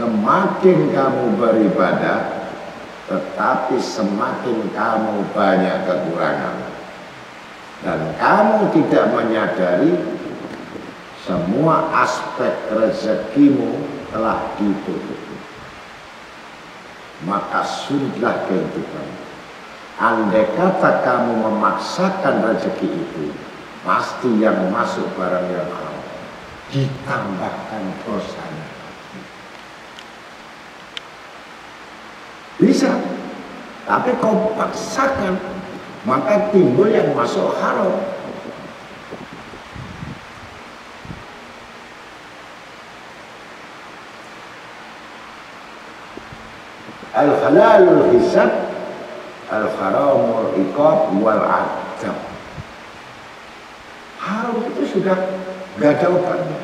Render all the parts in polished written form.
semakin kamu beribadah, tetapi semakin kamu banyak kekurangan. Dan kamu tidak menyadari semua aspek rezekimu telah ditutup. Maka sulitlah kehidupan. Andai kata kamu memaksakan rezeki itu, pasti yang masuk barang yang haram, ditambahkan dosanya. Bisa, tapi kau paksakan, maka timbul yang masuk haram. Al-halalul hisab, al-haramul iqab wal adab. Haram itu sudah gak ada obatnya,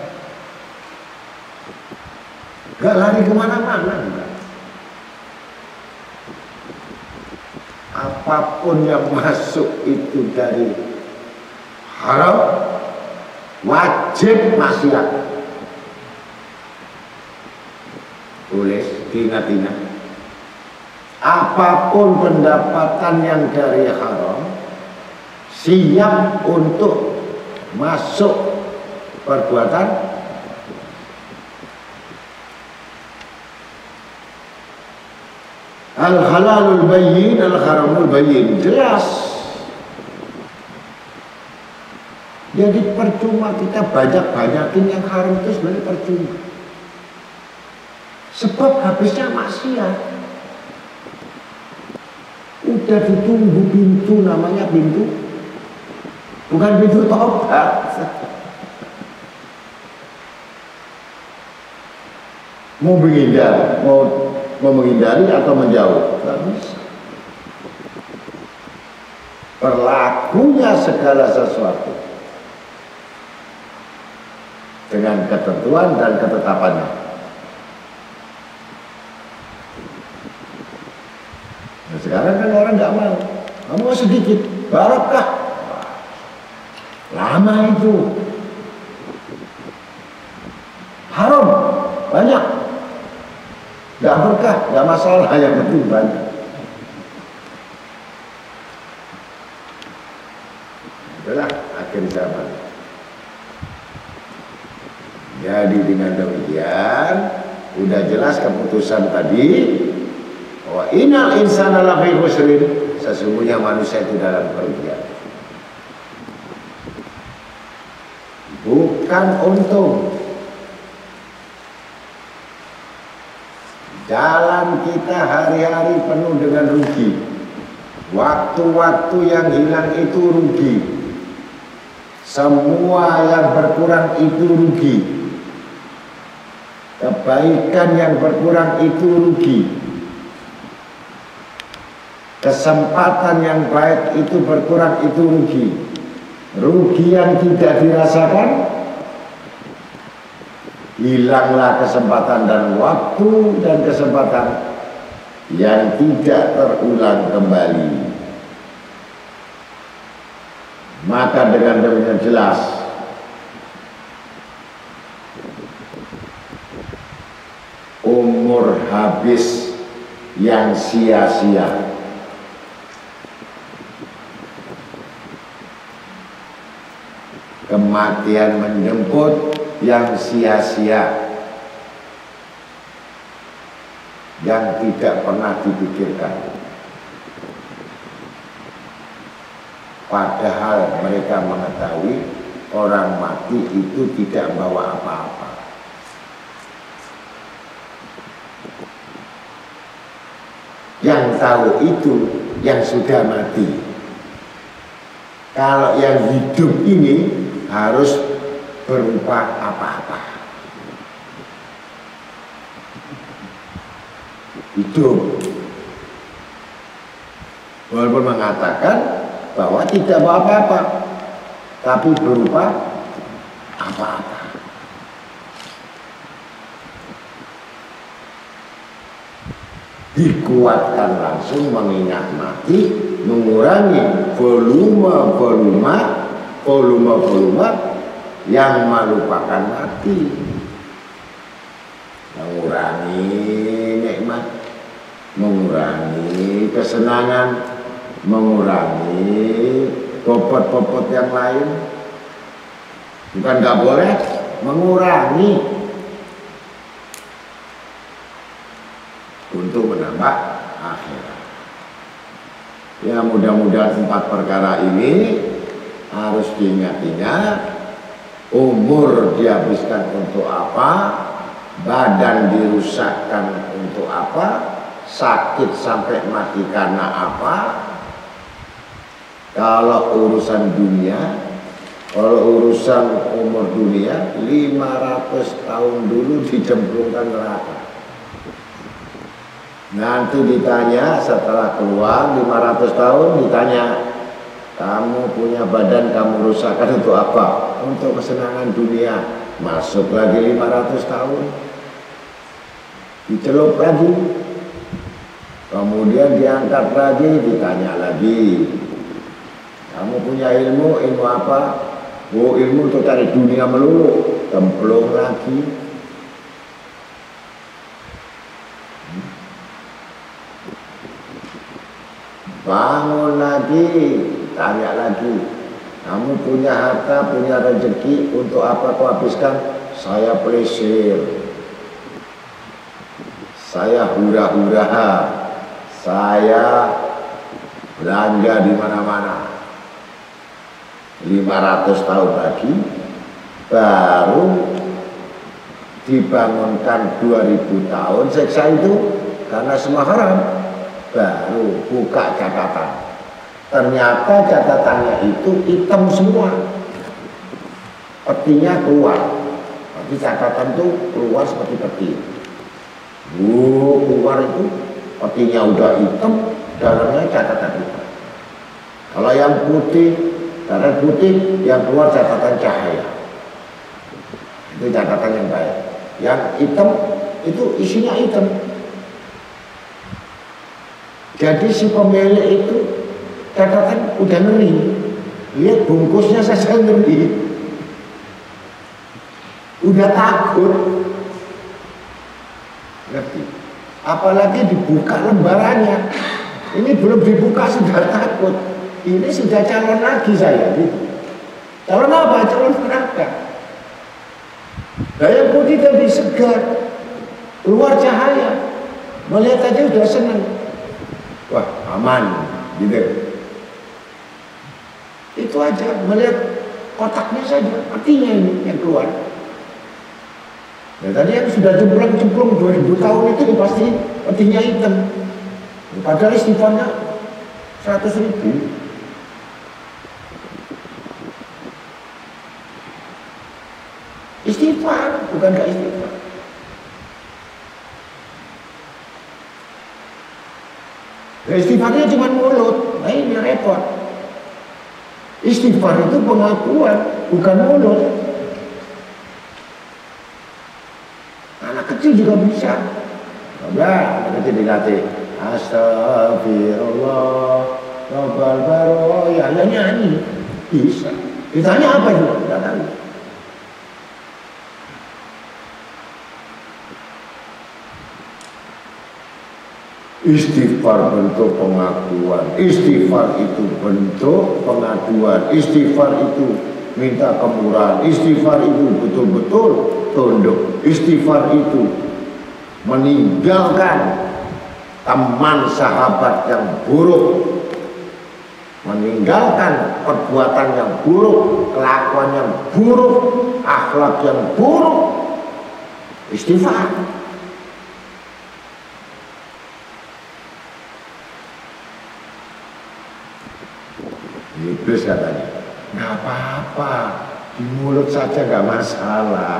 gak lari kemana-mana. Apapun yang masuk itu dari haram, wajib maksiat. Tulis, diingat-ingat. Apapun pendapatan yang dari haram, siap untuk masuk perbuatan al-halalul bayyin, al-haramul bayyin. Jelas. Jadi percuma kita banyak-banyakin yang haram itu sebenarnya percuma. Sebab habisnya maksiat. Udah ditunggu pintu, namanya pintu, bukan pintu tobat. Mau menghindar, mau menghindari atau menjauh, nggak bisa. Berlakunya segala sesuatu dengan ketentuan dan ketetapannya. Nah, sekarang kan orang nggak mau, kamu sedikit, barokah, lama itu, haram, banyak, nggak berkah, nggak masalah, yang penting banyak. Itulah akhir zaman. Jadi dengan demikian, udah jelas keputusan tadi. Wa innal insana lafi khusrin, sesungguhnya manusia itu dalam kerugian. Bukan untung. Jalan kita hari-hari penuh dengan rugi. Waktu-waktu yang hilang itu rugi. Semua yang berkurang itu rugi. Kebaikan yang berkurang itu rugi. Kesempatan yang baik itu berkurang itu rugi. Rugi yang tidak dirasakan, hilanglah kesempatan dan waktu dan kesempatan yang tidak terulang kembali. Maka dengan demikian jelas umur habis yang sia-sia. Kematian menjemput yang sia-sia, yang tidak pernah dipikirkan. Padahal mereka mengetahui orang mati itu tidak bawa apa-apa. Yang tahu itu yang sudah mati. Kalau yang hidup ini harus berupa apa-apa. Hidup. Walaupun mengatakan bahwa tidak bawa apa-apa, tapi berupa apa-apa. Dikuatkan langsung mengingat mati, mengurangi volume yang melupakan mati, mengurangi mengurangi kesenangan, mengurangi bobot-bobot yang lain. Bukan nggak boleh, mengurangi untuk menambah akhirat. Ya mudah-mudahan 4 perkara ini harus diingat-ingat. Umur dihabiskan untuk apa? Badan dirusakkan untuk apa? Sakit sampai mati karena apa? Kalau urusan dunia, kalau urusan umur dunia, 500 tahun dulu dicemplungkan neraka. Nanti ditanya setelah keluar 500 tahun ditanya, kamu punya badan kamu rusakkan untuk apa? Untuk kesenangan dunia. Masuk lagi 500 tahun, dicelup lagi, kemudian diangkat lagi, ditanya lagi, kamu punya ilmu apa? Oh, ilmu untuk cari dunia melulu, cemplung lagi. Bangun lagi, tanya lagi, kamu punya harta, punya rezeki, untuk apa kau habiskan? Saya plesir, saya hura-hura, saya belanja di mana-mana. 500 tahun lagi baru dibangunkan 2000 tahun seksa itu karena semua haram. Baru buka catatan, ternyata catatannya itu hitam semua, petinya keluar. Tapi catatan itu keluar seperti peti. Keluar itu petinya udah hitam, dalamnya catatan hitam. Kalau yang putih, catatan putih, yang keluar catatan cahaya. Itu catatan yang baik. Yang hitam itu isinya hitam. Jadi si pemilik itu catatan udah ngeri, lihat bungkusnya saja ngeri, udah takut, ngerti? Apalagi dibuka lembarannya, ini belum dibuka sudah takut, ini sudah calon lagi saya, gitu. Calon apa? Calon neraka. Nah yang putih tadi segar, keluar cahaya, melihat aja udah senang. Wah aman gitu. Itu aja, melihat kotaknya saja, artinya ini yang keluar. Ya tadi yang sudah jemplung 2000 tahun itu pasti petinya hitam. Padahal istighfarnya 100.000. Istighfar, bukan gak istighfar. Ya, istighfarnya cuma mulut, nah ini repot. Istighfar itu pengakuan, bukan mulut. Anak kecil juga bisa. Nah, anak kecil dilatih. Astagfirullah, Rabbal baroya, ya nyanyi, bisa. Ditanya apa itu? Tidak tahu. Istighfar bentuk pengakuan, istighfar itu bentuk pengaduan, istighfar itu minta kemurahan, istighfar itu betul-betul tunduk, istighfar itu meninggalkan teman sahabat yang buruk, meninggalkan perbuatan yang buruk, kelakuan yang buruk, akhlak yang buruk. Istighfar. Iblis katanya, nggak apa-apa, di mulut saja nggak masalah.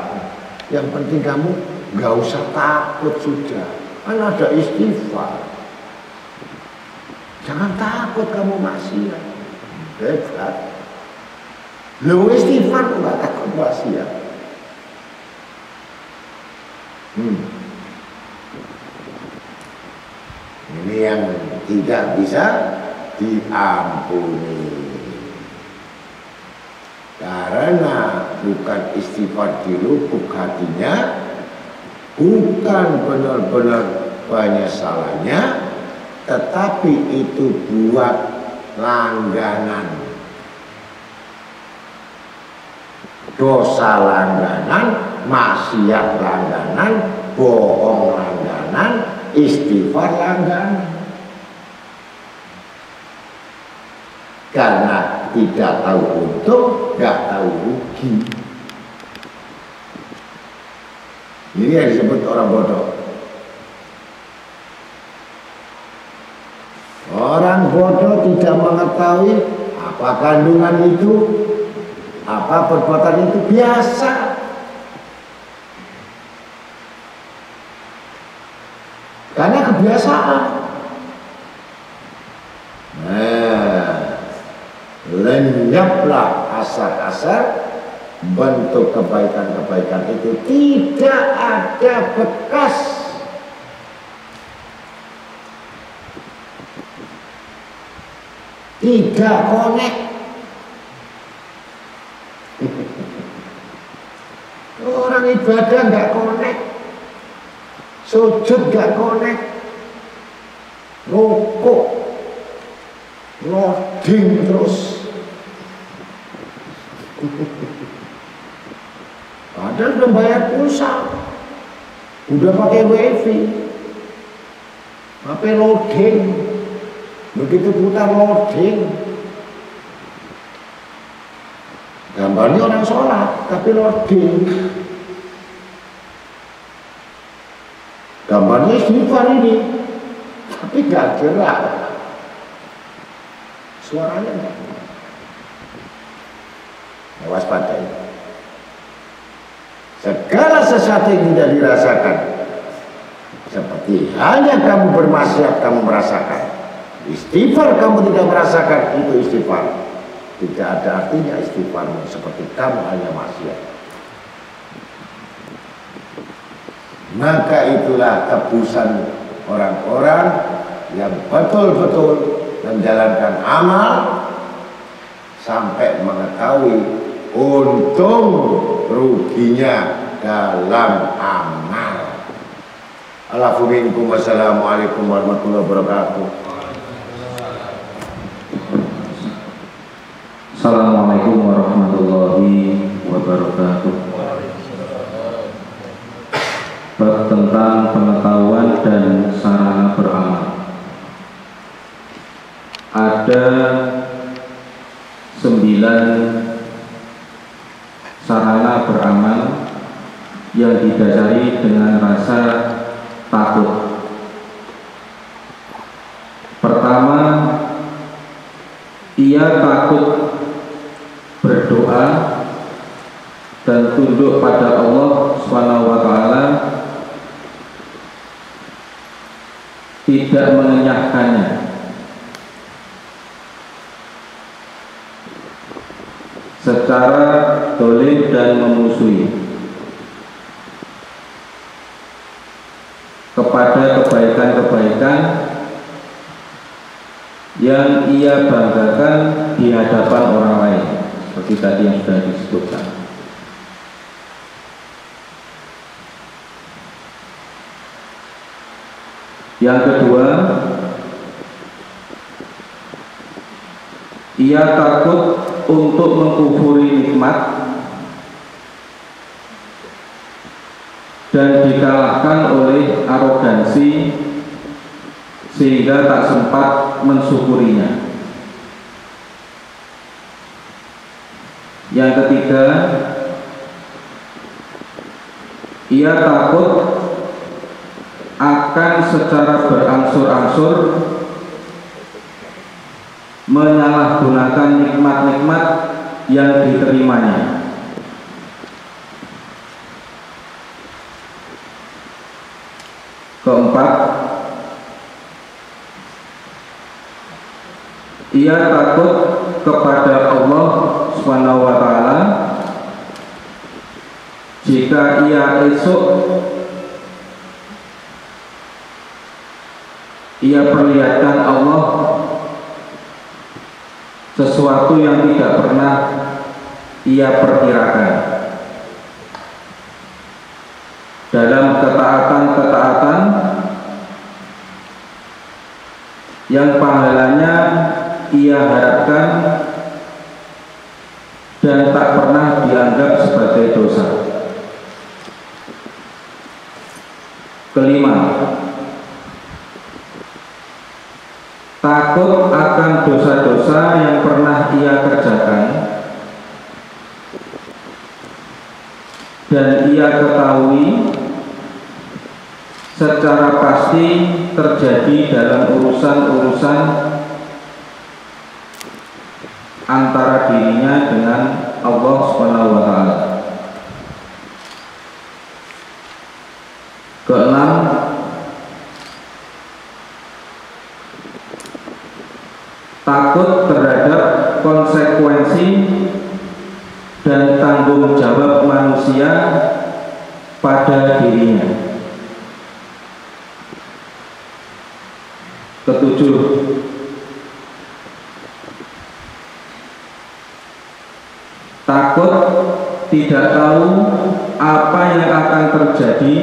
Yang penting kamu nggak usah takut sudah, kan ada istighfar. Jangan takut kamu maksiat. Hebat. Lu istighfar kok nggak takut maksiat. Ini yang tidak bisa diampuni. Karena bukan istighfar di lubuk hatinya, bukan benar-benar banyak salahnya, tetapi itu buat langganan, dosa langganan, maksiat langganan, bohong langganan, istighfar langganan. Karena tidak tahu untung, gak tahu rugi. Ini yang disebut orang bodoh. Orang bodoh tidak mengetahui apa kandungan itu, apa perbuatan itu biasa. Karena kebiasaan. Lenyaplah asar-asar, bentuk kebaikan-kebaikan itu tidak ada bekas. Tidak konek. Orang ibadah nggak konek, sujud nggak konek, rukuk loading terus. Padahal udah bayar pulsa, udah pakai wifi, HP loading, begitu putar loading. Gambarnya orang sholat, tapi loading. Gambarnya istighfar ini, tapi gak gerak. Suaranya enggak. Waspadai. Segala sesuatu yang tidak dirasakan, seperti hanya kamu bermaksiat kamu merasakan. Istighfar kamu tidak merasakan, itu istighfar. Tidak ada artinya istighfarmu, seperti kamu hanya maksiat. Maka itulah tebusan orang-orang yang betul-betul menjalankan amal sampai mengetahui untung ruginya dalam amal. Assalamualaikum warahmatullahi wabarakatuh. Assalamualaikum warahmatullahi wabarakatuh. Bab tentang pengetahuan dan sarana beramal. Ada 9 sarana beramal yang didasari dengan rasa takut. Pertama, ia takut berdoa dan tunduk pada Allah SWT, tidak mengenyahkannya. Secara dolim dan memusuhi kepada kebaikan-kebaikan yang ia banggakan di hadapan orang lain, seperti tadi yang sudah disebutkan. Yang kedua, ia takut untuk mengkufuri nikmat dan dikalahkan oleh arogansi sehingga tak sempat mensyukurinya. Yang ketiga, ia takut akan secara berangsur-angsur menyalahgunakan nikmat-nikmat yang diterimanya. Keempat, ia takut kepada Allah SWT jika ia esok ia perlihatkan Allah sesuatu yang tidak pernah ia perkirakan dalam ketaatan-ketaatan yang pahalanya ia harapkan dan tak pernah dianggap sebagai dosa. Kelima, takut akan dosa-dosa yang pernah ia kerjakan dan ia ketahui secara pasti terjadi dalam urusan-urusan antara dirinya dengan Allah Subhanahu wa taala. Keenam, takut terhadap konsekuensi dan tanggung jawab manusia pada dirinya. Ketujuh, takut tidak tahu apa yang akan terjadi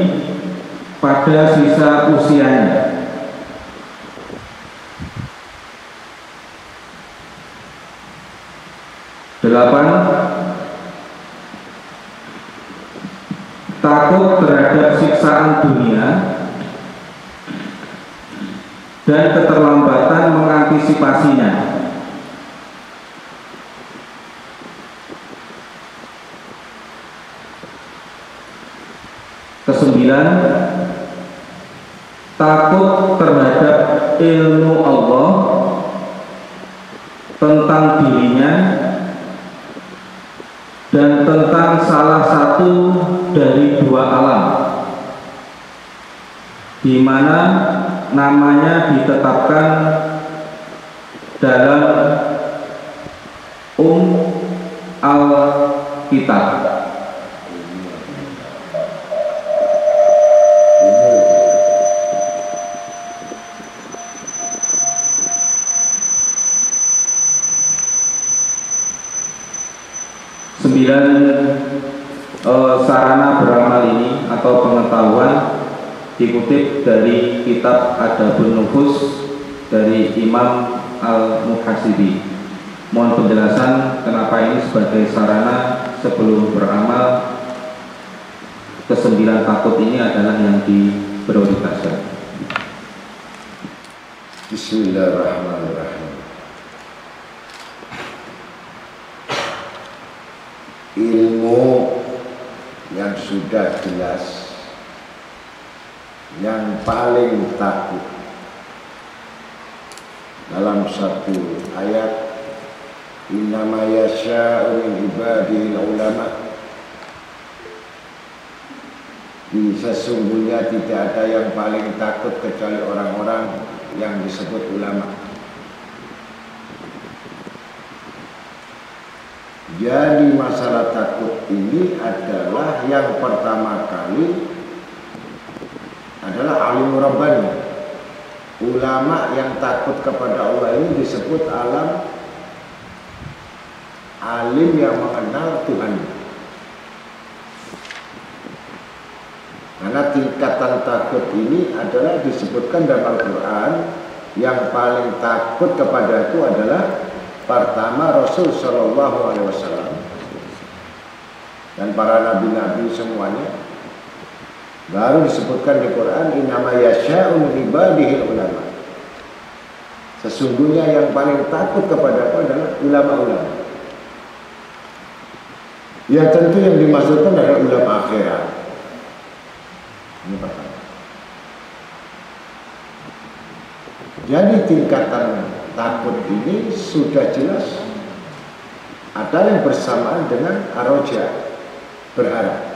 pada sisa usianya. Delapan, takut terhadap siksaan dunia dan keterlambatan mengantisipasinya. Kesembilan, takut terhadap ilmu Allah tentang dirinya dan tentang salah satu dari dua alam, di mana namanya ditetapkan dalam Al-Kitab. Sembilan, sarana beramal ini atau pengetahuan dikutip dari kitab Adabun Nufus dari Imam Al-Muhasibi. Mohon penjelasan kenapa ini sebagai sarana sebelum beramal. Kesembilan takut ini adalah yang diprioritaskan. Bismillahirrahmanirrahim. Ilmu yang sudah jelas, yang paling takut dalam satu ayat, innama yasha'u min ibadihi ulama, sesungguhnya tidak ada yang paling takut kecuali orang-orang yang disebut ulama. Jadi masalah takut ini adalah yang pertama kali adalah alim rabbani. Ulama yang takut kepada Allah ini disebut alim yang mengenal Tuhan. Karena tingkatan takut ini adalah disebutkan dalam Al-Quran. Yang paling takut kepada itu adalah pertama Rasul Shallallahu Alaihi Wasallam dan para nabi-nabi semuanya. Baru disebutkan di Quran, innama yasha'u min ibadihi ulama. Sesungguhnya yang paling takut kepada aku adalah ulama-ulama. Ya tentu yang dimaksudkan adalah ulama akhirat. Ini pertama. Jadi tingkatan takut ini sudah jelas ada yang bersamaan dengan ar-raja, berharap.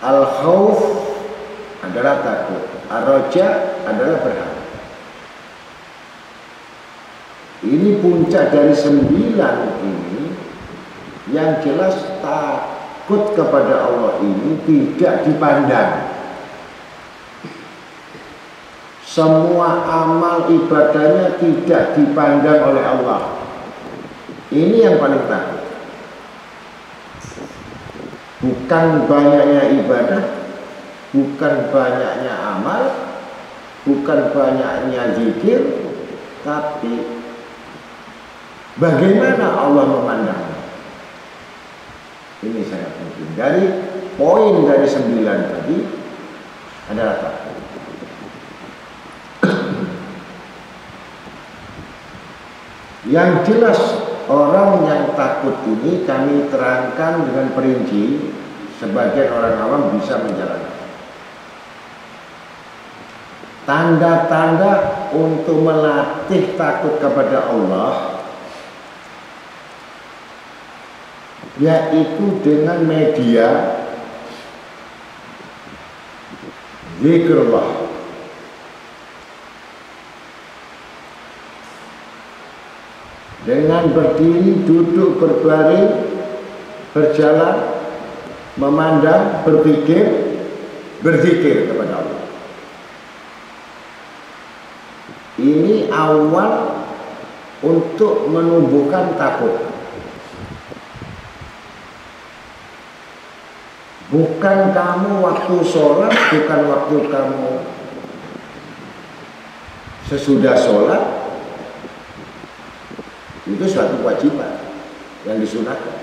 Al-khawf adalah takut, ar-raja adalah berharap. Ini puncak dari 9 ini. Yang jelas takut kepada Allah ini tidak dipandang. Semua amal ibadahnya tidak dipandang oleh Allah. Ini yang paling takut. Bukan banyaknya ibadah, bukan banyaknya amal, bukan banyaknya zikir, tapi bagaimana Allah memandangnya. Ini sangat penting. Dari poin dari 9 tadi adalah takut. Yang jelas orang yang takut ini kami terangkan dengan perinci, sebagian orang awam bisa menjalankan. Tanda-tanda untuk melatih takut kepada Allah yaitu dengan media zikrullah. Dengan berdiri, duduk, berbaring, berjalan, memandang, berpikir, berzikir kepada Allah. Ini awal untuk menumbuhkan takut. Bukan kamu waktu sholat, bukan waktu kamu sesudah sholat. Itu suatu kewajiban yang disunahkan.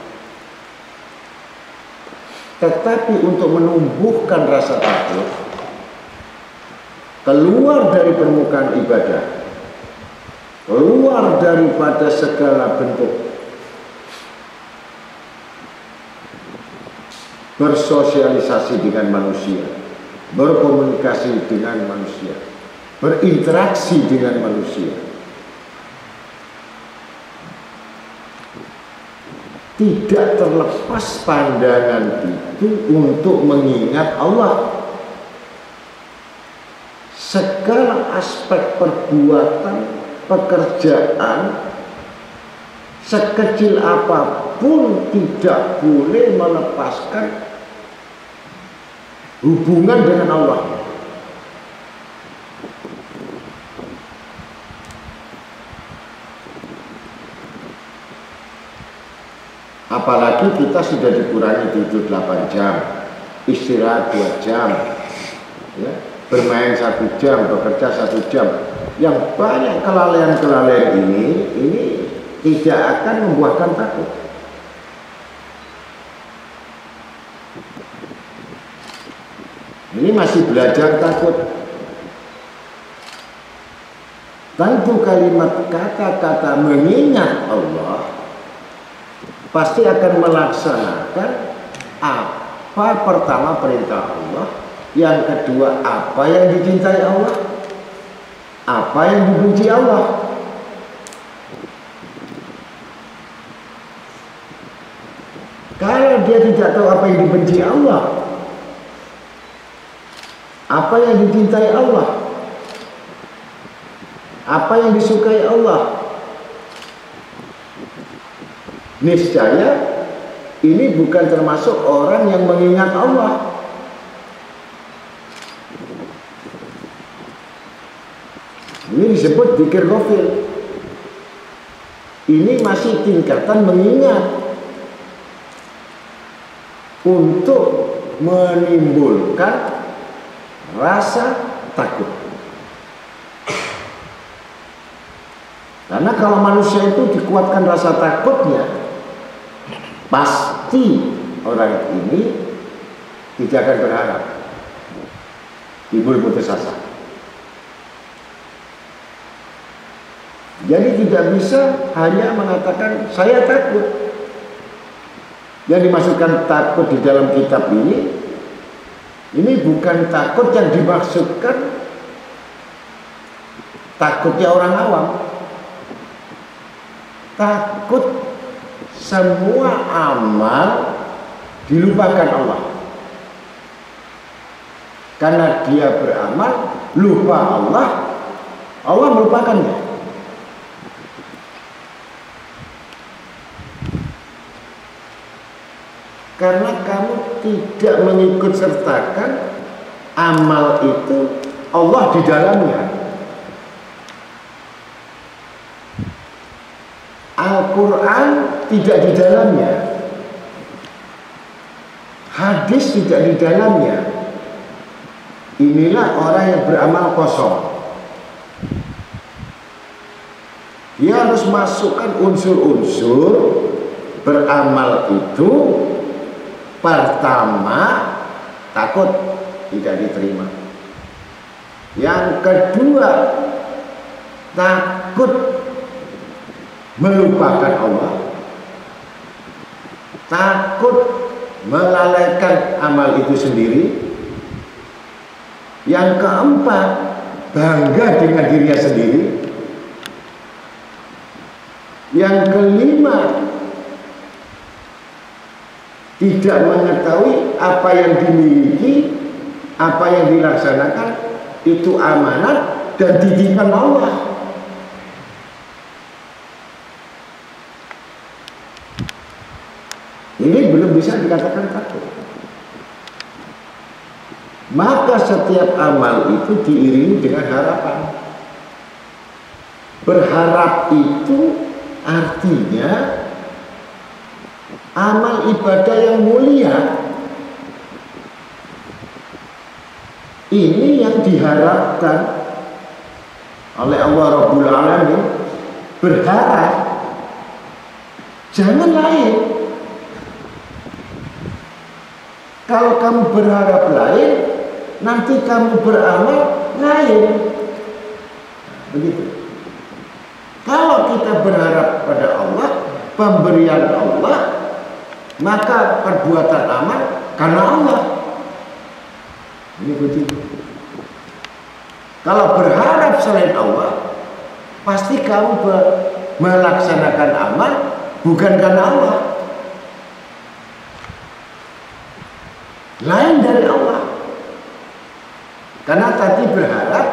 Tetapi untuk menumbuhkan rasa takut, keluar dari permukaan ibadah, keluar daripada segala bentuk bersosialisasi dengan manusia, berkomunikasi dengan manusia, berinteraksi dengan manusia, tidak terlepas pandangan itu untuk mengingat Allah. Segala aspek perbuatan, pekerjaan, sekecil apapun tidak boleh melepaskan hubungan dengan Allah. Apalagi kita sudah dikurangi tidur 8 jam, istirahat 2 jam, ya, bermain 1 jam, bekerja 1 jam. Yang banyak kelalaian-kelalaian ini tidak akan membuahkan takut. Ini masih belajar takut. Tentu kalimat kata-kata mengingat Allah pasti akan melaksanakan apa pertama perintah Allah, yang kedua apa yang dicintai Allah, apa yang dibenci Allah. Kalau dia tidak tahu apa yang dibenci Allah, apa yang dicintai Allah, apa yang disukai Allah, niscaya ini bukan termasuk orang yang mengingat Allah. Ini disebut dzikir ghafil. Ini masih tingkatan mengingat untuk menimbulkan rasa takut. Karena kalau manusia itu dikuatkan rasa takutnya, pasti orang ini tidak akan berharap, timbul putus asa. Jadi tidak bisa hanya mengatakan saya takut. Yang dimaksudkan takut di dalam kitab ini bukan takut yang dimaksudkan takutnya orang awam. Takut semua amal dilupakan Allah. Karena dia beramal, lupa Allah, Allah melupakannya. Karena kamu tidak mengikut sertakan amal itu Allah di dalamnya. Al-Quran tidak di dalamnya, hadis tidak di dalamnya, Inilah orang yang beramal kosong. Dia harus masukkan unsur-unsur beramal itu. Pertama, takut tidak diterima. Yang kedua, takut melupakan Allah, takut melalaikan amal itu sendiri. Yang keempat, bangga dengan dirinya sendiri. Yang kelima, tidak mengetahui apa yang dimiliki, apa yang dilaksanakan itu amanat dan titipan Allah. Ini belum bisa dikatakan takut. Maka setiap amal itu diiringi dengan harapan. Berharap itu artinya amal ibadah yang mulia ini yang diharapkan oleh Allah Rabbul Alamin. Berharap, jangan lain. Kalau kamu berharap lain, nanti kamu beramal lain. Begitu. Kalau kita berharap pada Allah, pemberian Allah, maka perbuatan amal karena Allah. Ini begitu. Kalau berharap selain Allah, pasti kamu melaksanakan amal bukan karena Allah, lain dari Allah. Karena tadi berharap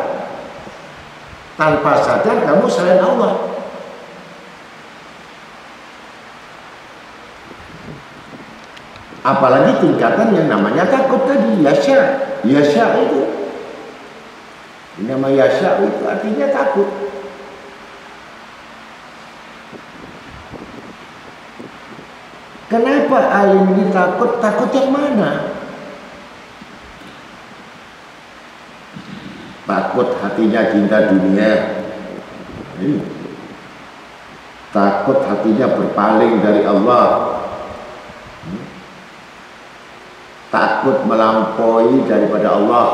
tanpa sadar kamu selain Allah. Apalagi tingkatan yang namanya takut tadi, yasya. Yasya itu, nama yasya itu artinya takut. Kenapa alim ini takut? Takut yang mana? Takut hatinya cinta dunia. Takut hatinya berpaling dari Allah. Takut melampaui daripada Allah.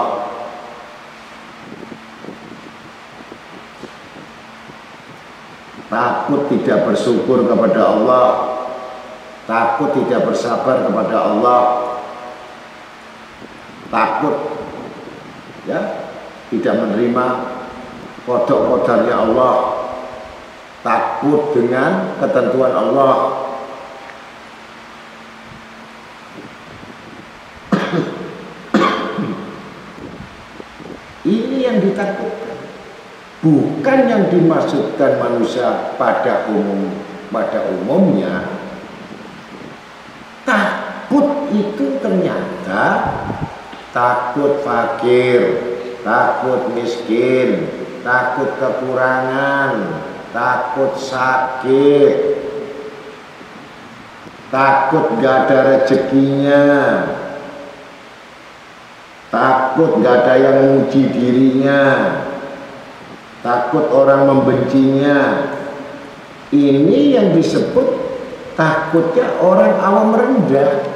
Takut tidak bersyukur kepada Allah. Takut tidak bersabar kepada Allah. Takut ya tidak menerima qada-qadarnya Allah. Takut dengan ketentuan Allah. Ini yang ditakutkan, bukan yang dimaksudkan manusia pada umumnya. Takut itu ternyata takut fakir, takut miskin, takut kekurangan, takut sakit, takut gak ada rezekinya, takut gak ada yang muji dirinya, takut orang membencinya. Ini yang disebut takutnya orang awam rendah.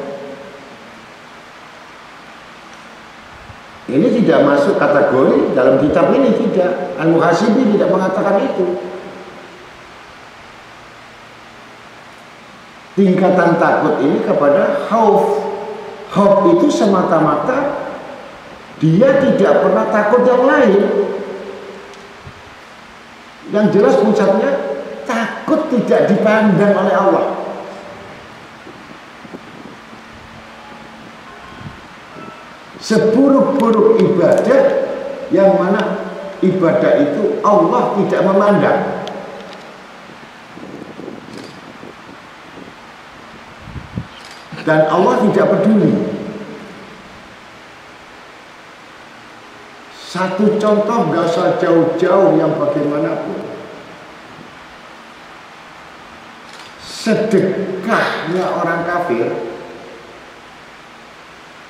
Ini tidak masuk kategori dalam kitab ini, tidak. Al-Muhasibi tidak mengatakan itu. Tingkatan takut ini kepada khauf. Khauf itu semata-mata dia tidak pernah takut yang lain. Yang jelas puncaknya takut tidak dipandang oleh Allah. Seburuk-buruk ibadah yang mana ibadah itu Allah tidak memandang. Dan Allah tidak peduli. Satu contoh gak usah jauh-jauh yang bagaimanapun. Sedekahnya orang kafir,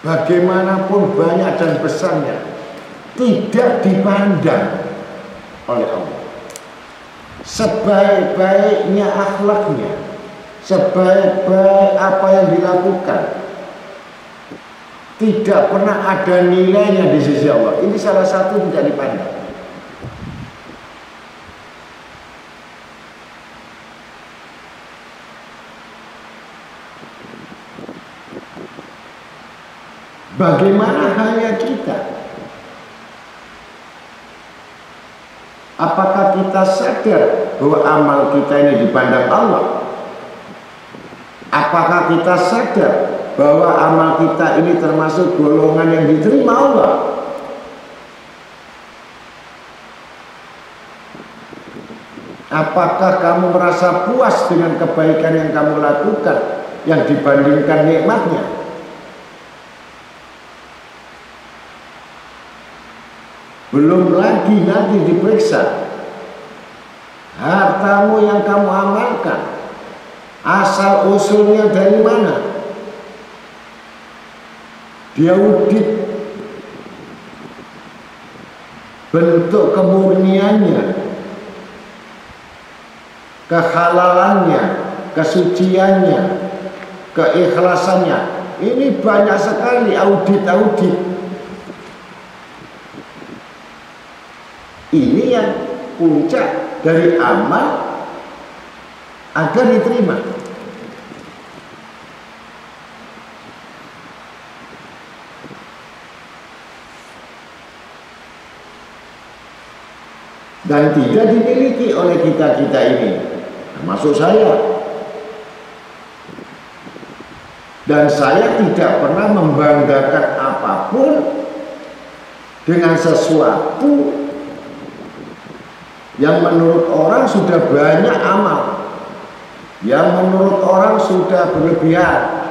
bagaimanapun banyak dan besarnya, tidak dipandang oleh Allah. Sebaik-baiknya akhlaknya, sebaik-baik apa yang dilakukan, tidak pernah ada nilainya di sisi Allah. Ini salah satu tidak dipandang. Bagaimana hanya kita? Apakah kita sadar bahwa amal kita ini dipandang Allah? Apakah kita sadar bahwa amal kita ini termasuk golongan yang diterima Allah? Apakah kamu merasa puas dengan kebaikan yang kamu lakukan yang dibandingkan nikmatnya? Belum lagi nanti diperiksa hartamu yang kamu amalkan, asal usulnya dari mana, diaudit bentuk kemurniannya, kehalalannya, kesuciannya, keikhlasannya. Ini banyak sekali audit-audit. Ini yang puncak dari amal agar diterima. Dan tidak dimiliki oleh kita-kita ini, termasuk saya. Dan saya tidak pernah membanggakan apapun dengan sesuatu yang menurut orang sudah banyak amal, yang menurut orang sudah berlebihan.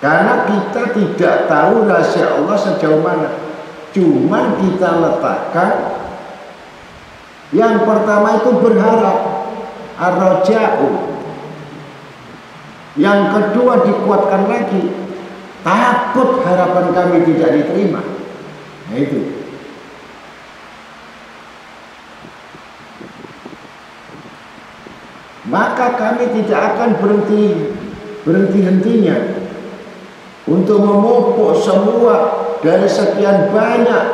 Karena kita tidak tahu rahasia Allah sejauh mana. Cuman kita letakkan yang pertama itu berharap, ar-raja'u. Yang kedua dikuatkan lagi, takut harapan kami tidak diterima. Nah itu. Maka kami tidak akan berhenti-hentinya untuk memupuk semua dari sekian banyak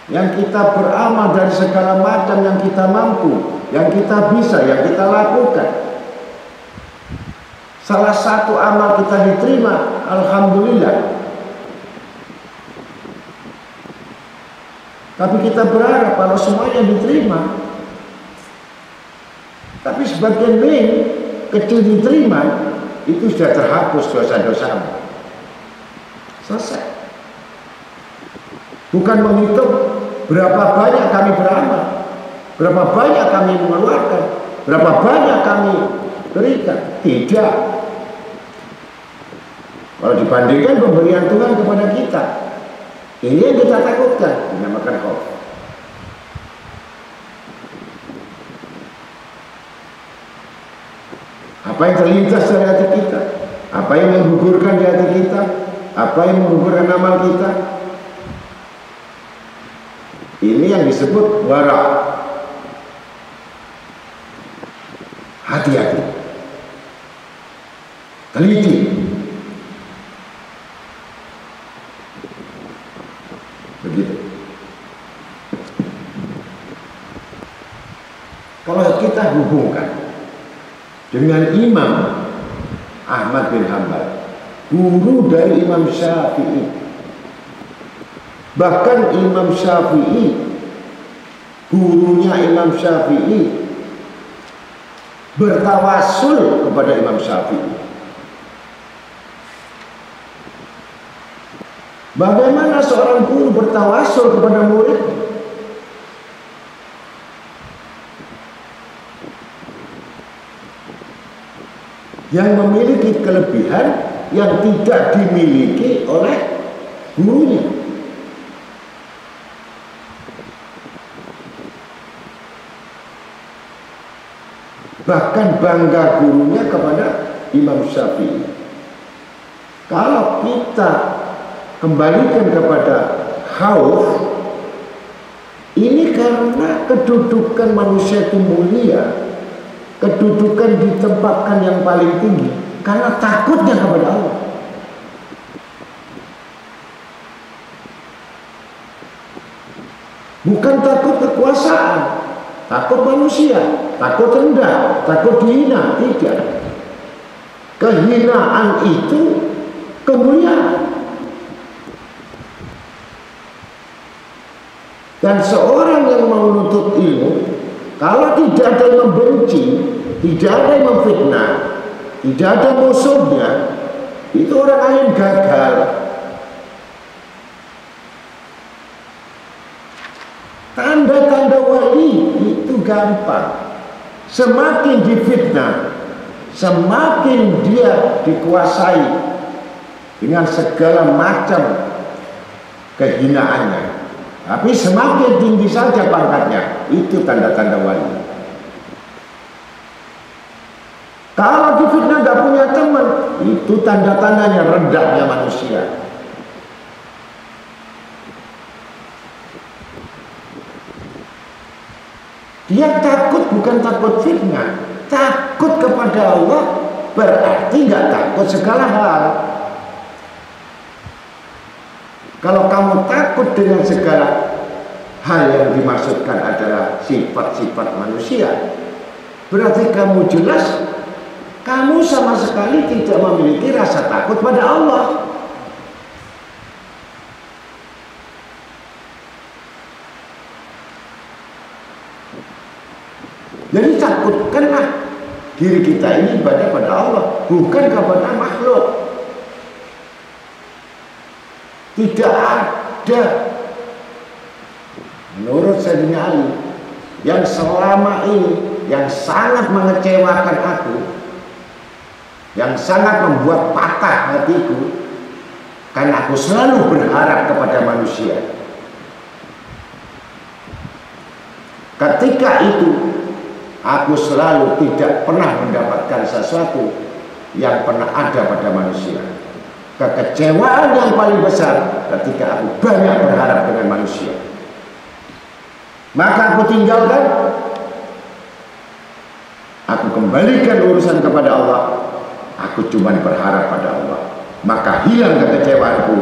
yang kita beramal dari segala macam yang kita mampu, yang kita bisa, yang kita lakukan. Salah satu amal kita diterima, alhamdulillah. Tapi kita berharap kalau semuanya diterima. Tapi sebagian kecil diterima, itu sudah terhapus dosa-dosamu. Selesai. Bukan menghitung berapa banyak kami beramal, berapa banyak kami mengeluarkan, berapa banyak kami berikan. Tidak. Kalau dibandingkan pemberian Tuhan kepada kita, ini yang kita takutkan, dinamakan khauf. Apa yang terlintas dari hati kita, apa yang menggugurkan di hati kita, apa yang menggugurkan amal kita, ini yang disebut wara. Hati-hati, teliti. Begitu. Kalau kita hubungkan dengan Imam Ahmad bin Hanbal, guru dari Imam Syafi'i, bahkan Imam Syafi'i, gurunya Imam Syafi'i bertawasul kepada Imam Syafi'i. Bagaimana seorang guru bertawasul kepada murid? Yang memiliki kelebihan yang tidak dimiliki oleh gurunya. Bahkan bangga gurunya kepada Imam Syafi'i. Kalau kita kembalikan kepada khauf, ini karena kedudukan manusia itu mulia, kedudukan ditempatkan yang paling tinggi karena takutnya kepada Allah. Bukan takut kekuasaan, takut manusia, takut rendah, takut dihina, tidak. Kehinaan itu kemuliaan. Dan seorang yang mau menuntut ilmu, kalau tidak ada yang membenci, tidak ada yang memfitnah, tidak ada musuhnya, itu orang lain gagal. Tanda-tanda wali itu gampang. Semakin difitnah, semakin dia dikuasai dengan segala macam kehinaannya. Tapi semakin tinggi saja pangkatnya, itu tanda-tanda wali. Kalau difitnah gak punya teman, itu tanda-tandanya rendahnya manusia. Dia takut bukan takut fitnah, takut kepada Allah berarti gak takut segala hal. Kalau kamu takut dengan segala hal yang dimaksudkan adalah sifat-sifat manusia, berarti kamu jelas kamu sama sekali tidak memiliki rasa takut pada Allah. Jadi takutkanlah diri kita ini ibadah pada Allah, bukan kepada makhluk. Tidak ada menurut Sayyidina Ali yang selama ini yang sangat mengecewakan aku, yang sangat membuat patah hatiku, karena aku selalu berharap kepada manusia. Ketika itu aku selalu tidak pernah mendapatkan sesuatu yang pernah ada pada manusia. Kekecewaan yang paling besar ketika aku banyak berharap dengan manusia. Maka aku tinggalkan, aku kembalikan urusan kepada Allah. Aku cuma berharap pada Allah. Maka hilang kekecewaanku,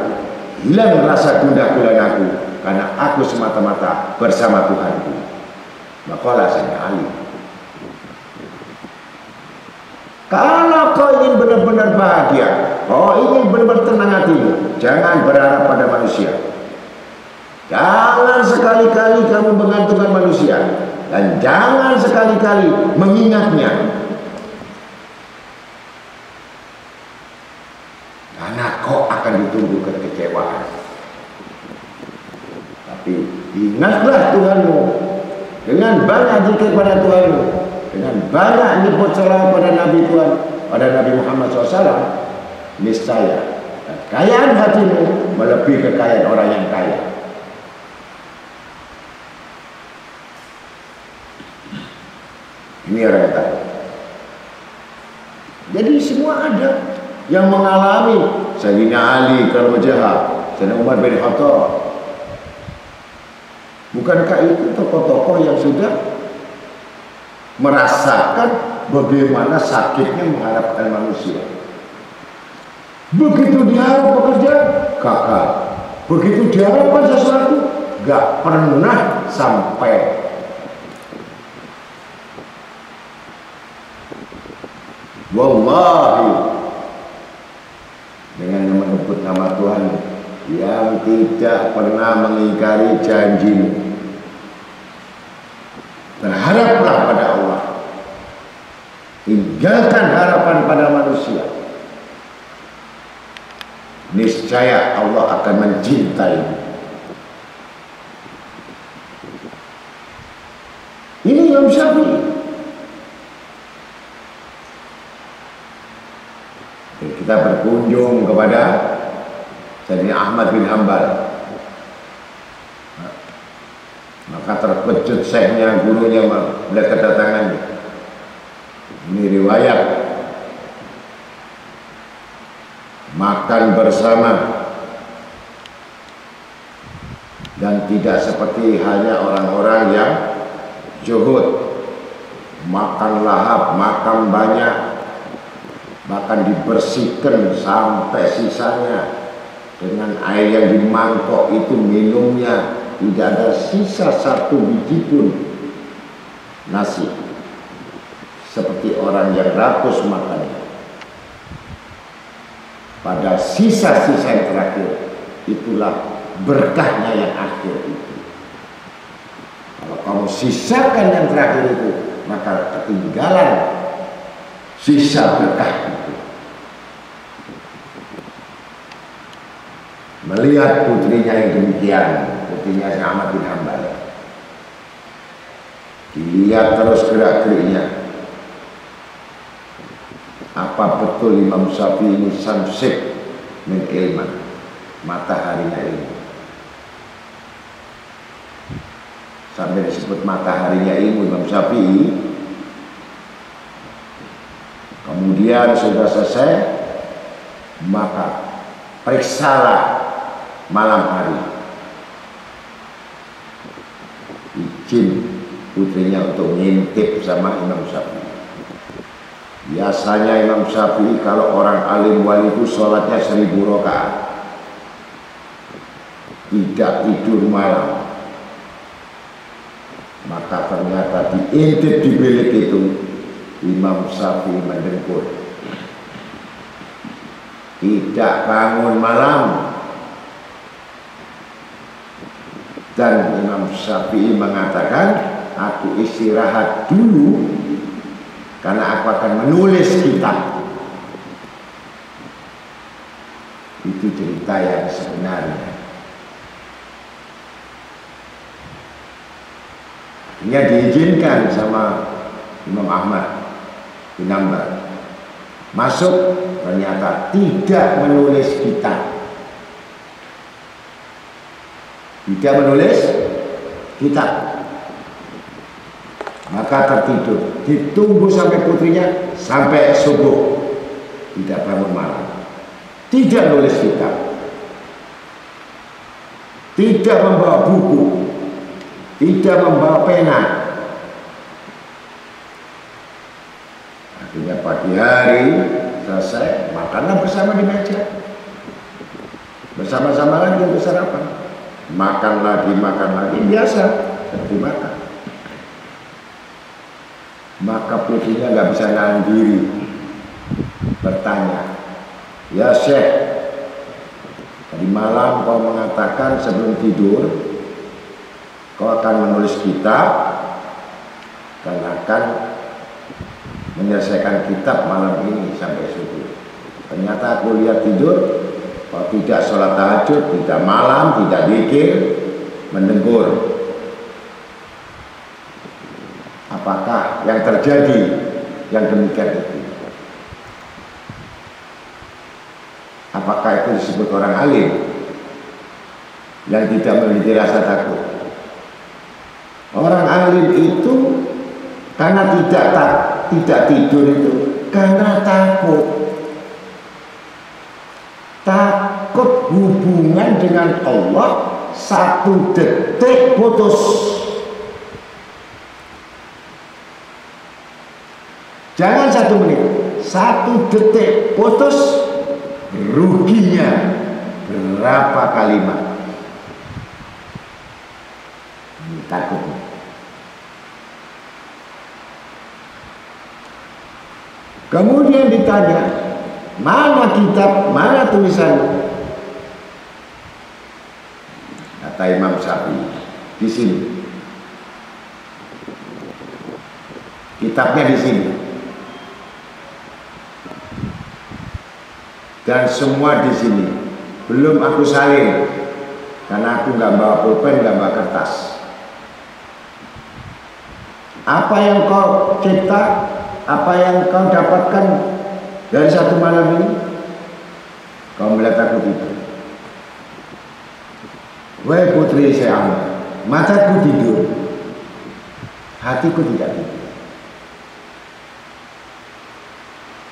hilang rasa gundah gulana aku, karena aku semata-mata bersama Tuhanku. Makalah Sayyidina Ali. Kalau kau ingin benar-benar bahagia, kau ingin benar-benar tenang hatimu, jangan berharap pada manusia. Jangan sekali-kali kamu menggantungkan manusia, dan jangan sekali-kali mengingatnya, karena kau akan ditunggu kekecewaan. Tapi ingatlah Tuhanmu dengan banyak zikir pada Tuhanmu, dengan banyak nyebut salawat pada Nabi Tuhan, pada Nabi Muhammad SAW, niscaya kekayaan hatimu melebihi kekayaan orang yang kaya. Ini orang yang takut. Jadi semua ada yang mengalami. Sayyidina Ali Karmajah, Sayyidina Umar bin Khattab. Bukankah itu tokoh-tokoh yang sudah merasakan bagaimana sakitnya mengharapkan manusia? Begitu diharap bekerja, gagal. Begitu diharapkan sesuatu, gak pernah sampai. Wallahi, dengan menyebut nama Tuhan yang tidak pernah mengingkari janjimu, berharaplah pada Allah, tinggalkan harapan pada manusia, niscaya Allah akan mencintaimu. Ini Imam Syafi'i. Kita berkunjung kepada Sayyidina Ahmad bin Hanbal. Maka terkejut syekhnya, gurunya melihat kedatangannya. Ini riwayat. Makan bersama. Dan tidak seperti halnya orang-orang yang zuhud, makan lahap, makan banyak, bahkan dibersihkan sampai sisanya dengan air yang di mangkok itu minumnya tidak ada sisa satu biji pun nasi, seperti orang yang rakus makannya. Pada sisa-sisa yang terakhir itulah berkahnya yang akhir itu. Kalau kamu sisakan yang terakhir itu, maka ketinggalan sisa berkah itu. Melihat putrinya yang demikian, putrinya Ahmad bin Hanbal, dilihat terus gerak-geriknya. Apa betul Imam Syafi'i ini samsik min ilman, mataharinya ilmu? Sampai disebut mataharinya ilmu Imam Syafi'i. Kemudian sudah selesai, maka periksalah malam hari, izin putrinya untuk ngintip sama Imam Syafi'i. Biasanya Imam Syafi'i kalau orang alim wali itu sholatnya 1000 rakaat, tidak tidur malam. Maka ternyata diintip di bilik itu Imam Syafi'i mendengkur, tidak bangun malam. Dan Imam Syafi'i mengatakan, aku istirahat dulu karena aku akan menulis kitab. Itu cerita yang sebenarnya. Akhirnya diizinkan sama Imam Ahmad bin Hanbal masuk, ternyata tidak menulis kitab. Tidak menulis kitab. Maka tertidur, ditunggu sampai putrinya sampai subuh, tidak bangun malam, tidak nulis kitab, tidak membawa buku, tidak membawa pena. Akhirnya pagi hari selesai, makanlah bersama di meja, bersama-sama lagi untuk sarapan, makan lagi, biasa seperti makan. Maka putrinya nggak bisa nahan diri, bertanya, ya Syekh, tadi malam kau mengatakan sebelum tidur kau akan menulis kitab dan akan menyelesaikan kitab malam ini sampai subuh. Ternyata aku lihat tidur, kau tidak sholat tahajud, tidak malam, tidak zikir, mendengkur. Apakah yang terjadi yang demikian itu? Apakah itu disebut orang alim yang tidak memiliki rasa takut? Orang alim itu karena tidak tidur itu karena takut. Takut hubungan dengan Allah 1 detik putus. Jangan 1 menit, 1 detik putus, ruginya berapa kalimat? Takutnya. Kemudian ditanya, mana kitab, mana tulisan? Kata Imam Syafi'i, di sini. Kitabnya di sini. Dan semua di sini. Belum aku salin karena aku nggak bawa pulpen, nggak bawa kertas. Apa yang kau cetak, apa yang kau dapatkan dari 1 malam ini? Kau melihat aku tidur. Wahai putri saya, mataku tidur, hatiku tidak tidur.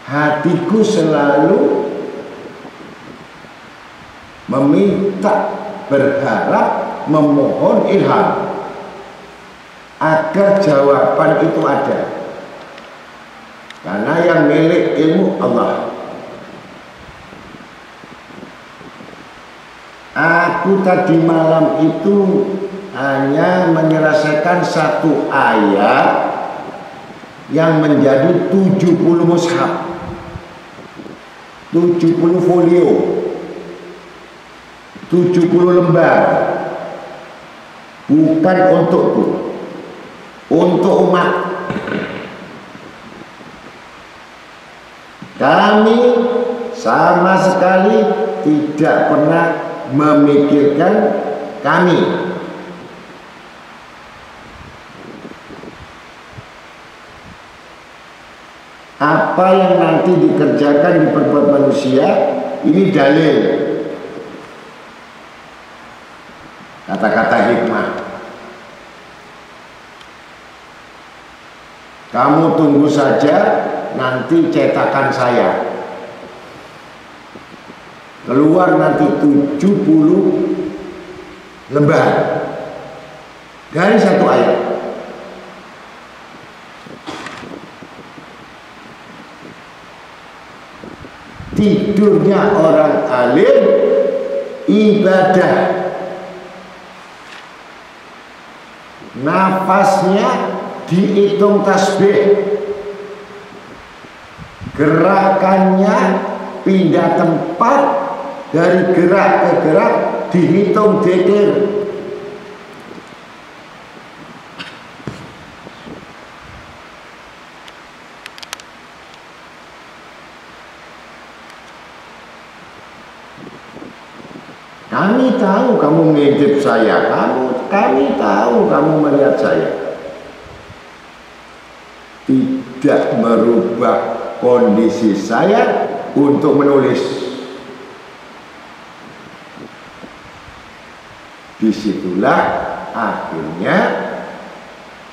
Hatiku selalu meminta, berharap, memohon ilham agar jawaban itu ada. Karena yang milik ilmu Allah. Aku tadi malam itu hanya menyelesaikan satu ayat yang menjadi 70 mushaf, 70 folio, 70 lembar. Bukan untukku, untuk umat. Kami sama sekali tidak pernah memikirkan kami. Apa yang nanti dikerjakan, diperbuat manusia, ini dalil. Kata-kata hikmah. Kamu tunggu saja, nanti cetakan saya keluar nanti 70 lembar dari satu ayat. Tidurnya orang alim ibadah, nafasnya dihitung tasbih, gerakannya pindah tempat, dari gerak ke gerak dihitung dzikir. Kami tahu kamu ngintip saya, kami tahu kamu melihat saya. Tidak merubah kondisi saya untuk menulis. Disitulah akhirnya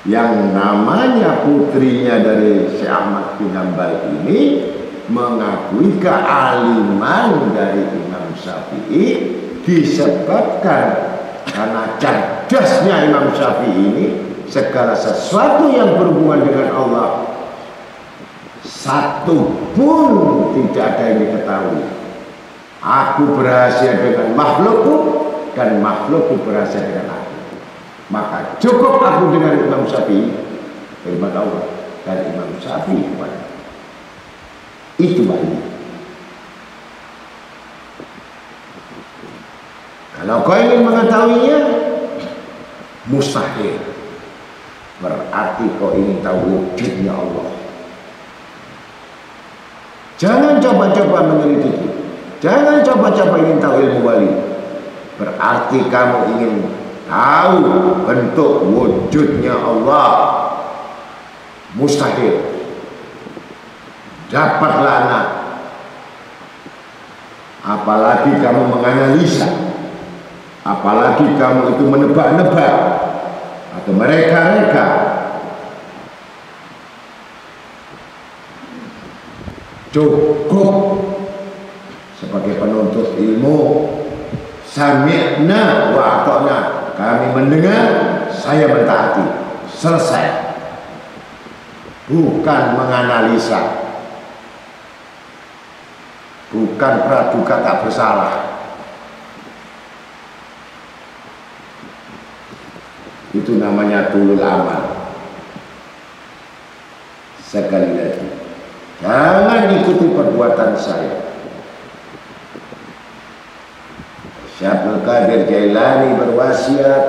yang namanya putrinya dari Syekh Ahmad bin Hanbal ini mengakui kealiman dari Imam Syafi'i, disebabkan karena cerdasnya Imam Syafi'i ini, segala sesuatu yang berhubungan dengan Allah satu pun tidak ada yang diketahui. Aku berhasil dengan makhlukku dan makhlukku berhasil dengan aku. Maka cukup aku dengan Imam Syafi'i, firman Allah, dan Imam Syafi'i kepada itu baik. Kalau kau ingin mengetahuinya, mustahil. Berarti kau ingin tahu wujudnya Allah. Jangan coba-coba menyelidiki, jangan coba-coba ingin tahu ilmu wali. Berarti kamu ingin tahu bentuk wujudnya Allah. Mustahil. Dapatlah anak. Apalagi kamu menganalisa, apalagi kamu itu menebak-nebak atau mereka-reka. Cukup sebagai penuntut ilmu, sami'na wa ata'na, kami mendengar, saya mentaati, selesai. Bukan menganalisa, bukan praduga tak bersalah. Itu namanya tulul amal. Sekali lagi, jangan ikuti perbuatan saya. Syekh Abdul Qadir Jailani berwasiat,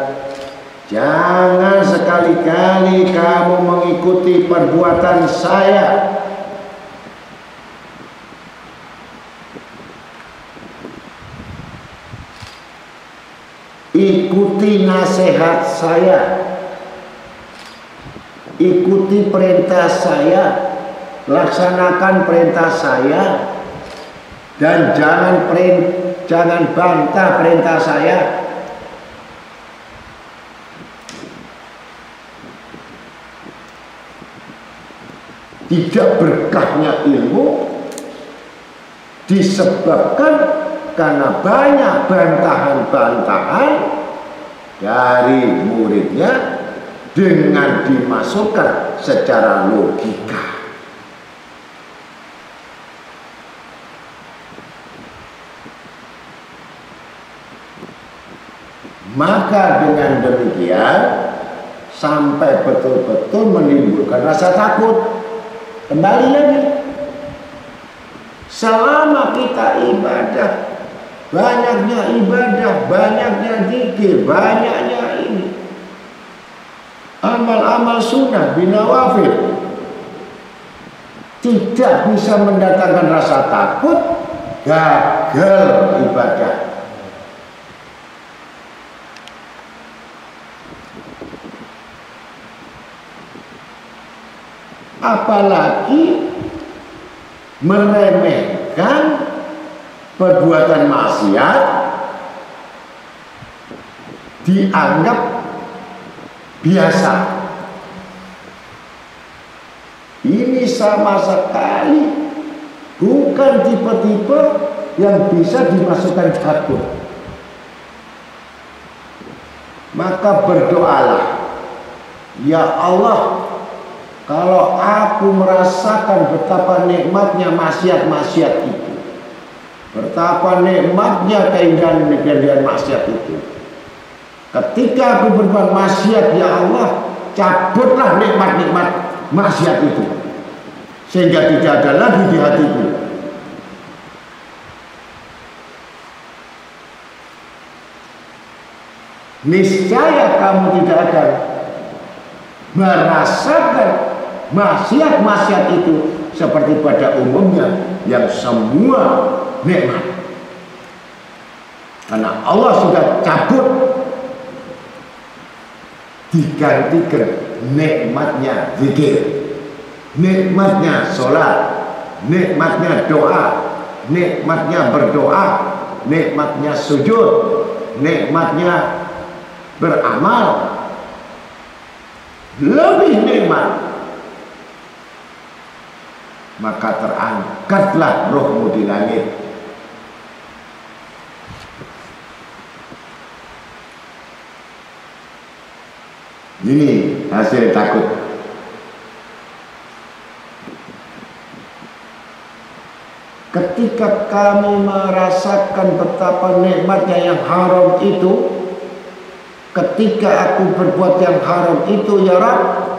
jangan sekali-kali kamu mengikuti perbuatan saya. Ikuti nasihat saya, ikuti perintah saya, laksanakan perintah saya, dan jangan bantah perintah saya. Tidak berkahnya ilmu disebabkan karena banyak bantahan-bantahan dari muridnya dengan dimasukkan secara logika. Maka dengan demikian sampai betul-betul menimbulkan rasa takut. Kembali lagi, selama kita ibadah, banyaknya zikir, banyaknya ini amal-amal sunnah binawafil, tidak bisa mendatangkan rasa takut, gagal ibadah. Apalagi meremehkan perbuatan maksiat dianggap biasa. Ini sama sekali bukan tipe-tipe yang bisa dimasukkan takut. Maka berdoalah, ya Allah, kalau aku merasakan betapa nikmatnya maksiat-maksiat itu, betapa nikmatnya keindahan-keindahan maksiat itu, ketika aku berbuat maksiat, ya Allah, cabutlah nikmat-nikmat maksiat itu, sehingga tidak ada lagi di hatiku. Niscaya kamu tidak akan merasakan maksiat-maksiat itu seperti pada umumnya yang semua nikmat, karena Allah sudah cabut, digantikan nikmatnya zikir, nikmatnya sholat, nikmatnya doa, nikmatnya berdoa, nikmatnya sujud, nikmatnya beramal, lebih nikmat. Maka terangkatlah rohmu di langit. Ini hasil takut. Ketika kami merasakan betapa nikmatnya yang haram itu, ketika aku berbuat yang haram itu, ya Rabb,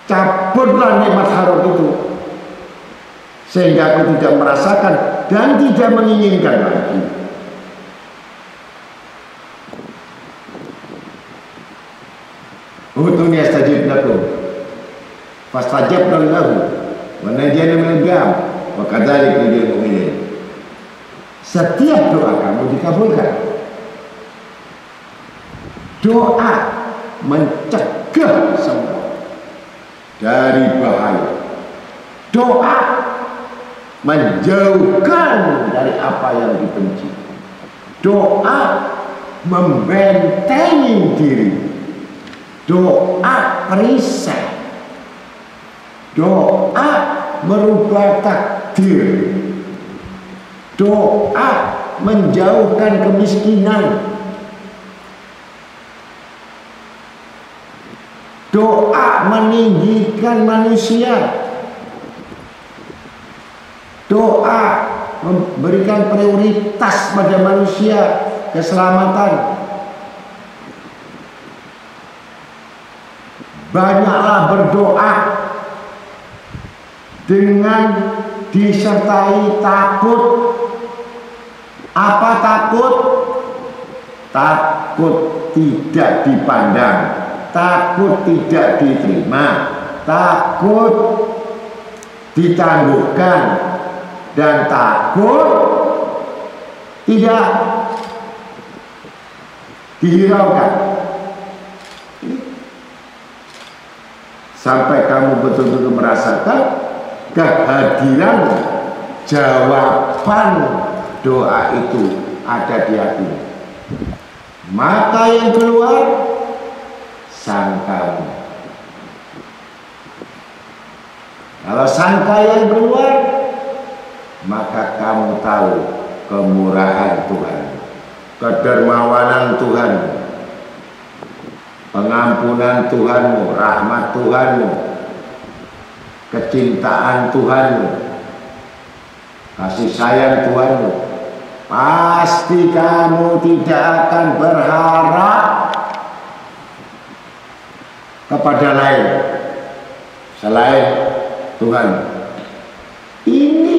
cabutlah nikmat haram itu, sehingga aku tidak merasakan dan tidak menginginkan lagi. Ud'uni astajib lakum, fastajabna lahu wa najjana minal gham wa kadzalika nunjil mu'minin. Setiap doa kamu dikabulkan. Doa mencegah semua dari bahaya. Doa menjauhkan dari apa yang dibenci. Doa membentengi diri. Doa perisai. Doa merubah takdir. Doa menjauhkan kemiskinan. Doa meninggikan manusia. Doa memberikan prioritas pada manusia, keselamatan. Banyaklah berdoa dengan disertai takut. Apa takut? Takut tidak dipandang, takut tidak diterima, takut ditangguhkan, dan takut tidak dihiraukan. Sampai kamu betul-betul merasakan kehadiran jawaban doa itu ada di hati. Maka yang keluar sangkamu. Kalau sangka yang keluar, maka kamu tahu kemurahan Tuhan, kedermawanan Tuhan, pengampunan Tuhanmu, rahmat Tuhanmu, kecintaan Tuhanmu, kasih sayang Tuhanmu, pasti kamu tidak akan berharap kepada lain selain Tuhan. Ini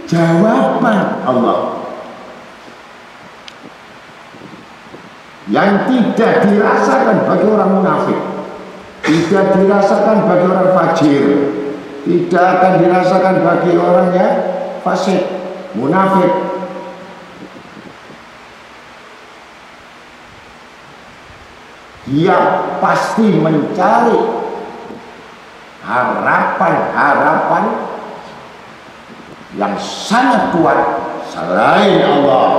jawaban Allah yang tidak dirasakan bagi orang munafik, tidak dirasakan bagi orang fajir, tidak akan dirasakan bagi orang yang fasik, munafik. Dia pasti mencari harapan-harapan yang sangat kuat selain Allah.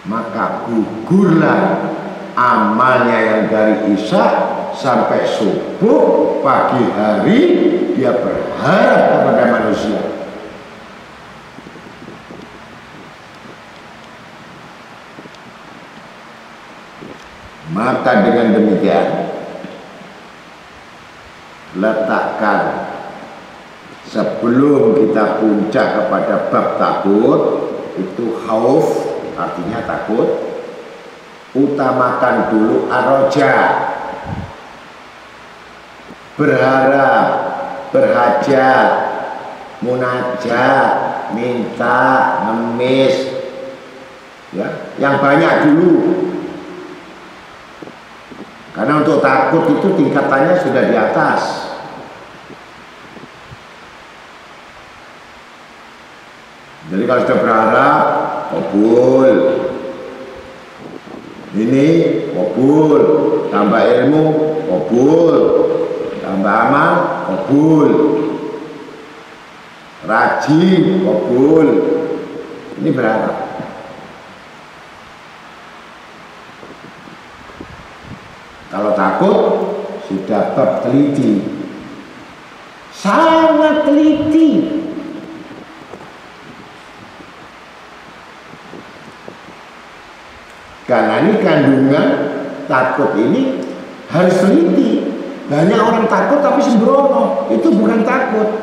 Maka gugurlah amalnya yang dari Isya sampai subuh pagi hari dia berharap kepada manusia. Maka dengan demikian letakkan sebelum kita puncak kepada bab takut itu khauf, artinya takut, utamakan dulu ar-raja, berharap, berhajat, munajat, minta, ngemis, ya, yang banyak dulu. Karena untuk takut itu tingkatannya sudah di atas. Jadi kalau sudah berharap, kabul. Ini kabul, tambah ilmu, kabul, tambah amal, kabul, rajin, kabul. Ini berharap. Kalau takut sudah bab teliti, sangat teliti. Karena ini kandungan takut ini harus teliti. Banyak orang takut tapi sembrono, itu bukan takut.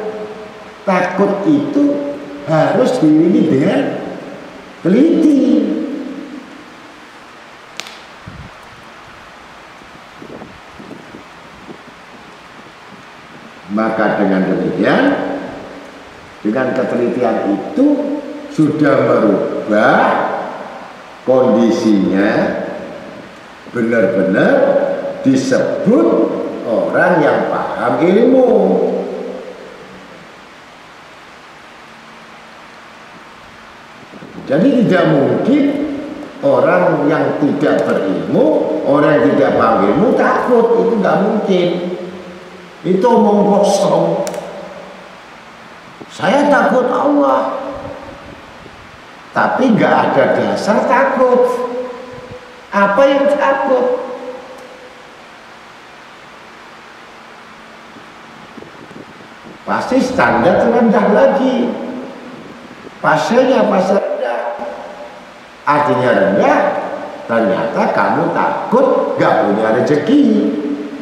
Takut itu harus diiringi dengan teliti. Maka dengan demikian, dengan ketelitian itu sudah merubah kondisinya, benar-benar disebut orang yang paham ilmu. Jadi tidak mungkin orang yang tidak berilmu, orang yang tidak paham ilmu takut, itu nggak mungkin. Itu omong kosong. Saya takut Allah, tapi nggak ada dasar takut. Apa yang takut? Pasti standar rendah lagi. Pasalnya pasal rendah. Artinya rendah, ternyata kamu takut nggak punya rezeki.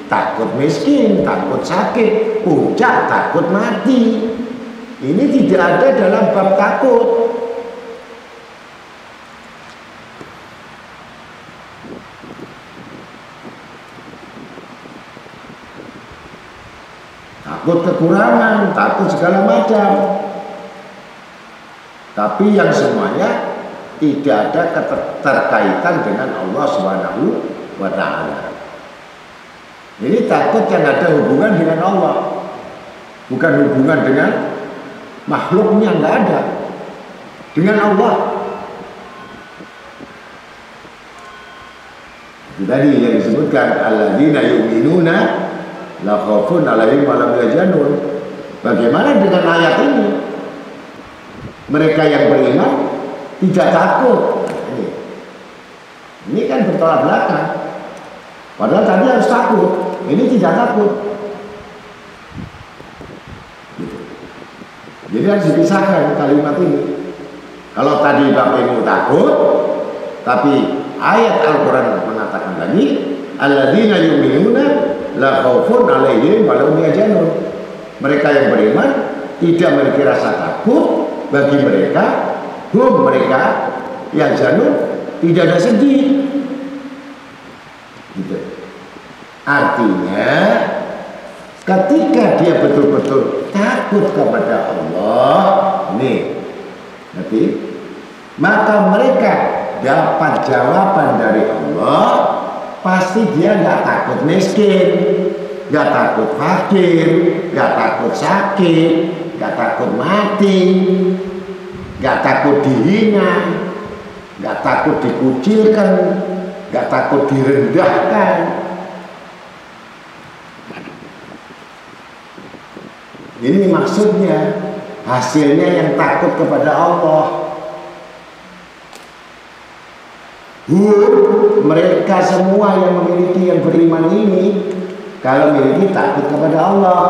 Takut miskin, takut sakit, puncak takut mati. Ini tidak ada dalam bab takut. Takut kekurangan, takut segala macam. Tapi yang semuanya tidak ada keterkaitan dengan Allah Subhanahu wa Ta'ala. Ini takut yang ada hubungan dengan Allah, bukan hubungan dengan makhluknya, nggak ada. Dengan Allah. Itu tadi yang disebutkan alladzina yu'minuna la khaufun 'alaihim wa lahum yahzanun. Bagaimana dengan ayat ini? Mereka yang beriman tidak takut. Ini kan bertolak belakang. Padahal tadi harus takut. Ini tidak takut. Gitu. Jadi harus dipisahkan kalimat ini. Kalau tadi bapakmu takut, tapi ayat Al-Quran mengatakan lagi, alladzina yu'minuna la khaufun 'alaihim wa lahum yahzanun. Mereka yang beriman tidak memiliki rasa takut bagi mereka, mereka yahzanun, tidak ada sedih. Gitu. Artinya ketika dia betul-betul takut kepada Allah, nanti maka mereka dapat jawaban dari Allah. Pasti dia nggak takut miskin, nggak takut fakir, nggak takut sakit, nggak takut mati, nggak takut dihina, nggak takut dikucilkan, nggak takut direndahkan. Ini maksudnya, hasilnya yang takut kepada Allah. Mereka semua yang memiliki, yang beriman ini, kalau memiliki takut kepada Allah.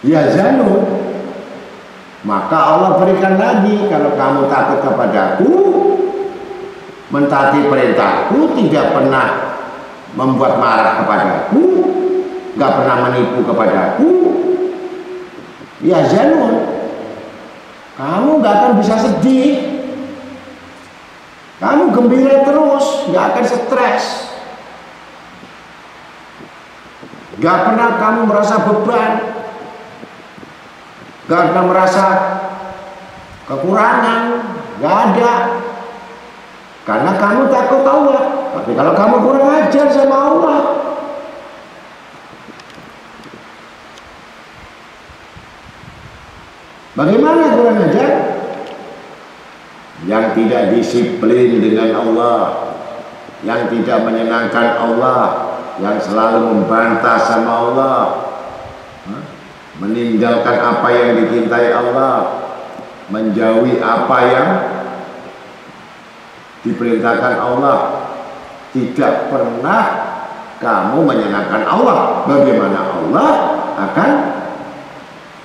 Ya zanu, maka Allah berikan lagi, kalau kamu takut kepadaku, mentaati perintahku, tidak pernah membuat marah kepadaku, gak pernah menipu kepadaku, ya zanu, kamu gak akan bisa sedih, kamu gembira terus, gak akan stres, gak pernah kamu merasa beban, gak pernah merasa kekurangan, gak ada, karena kamu takut Allah. Tapi kalau kamu kurang ajar sama Allah, bagaimana kurang ajar? Yang tidak disiplin dengan Allah, yang tidak menyenangkan Allah, yang selalu membantah sama Allah, meninggalkan apa yang dicintai Allah, menjauhi apa yang diperintahkan Allah. Tidak pernah kamu menyenangkan Allah. Bagaimana Allah akan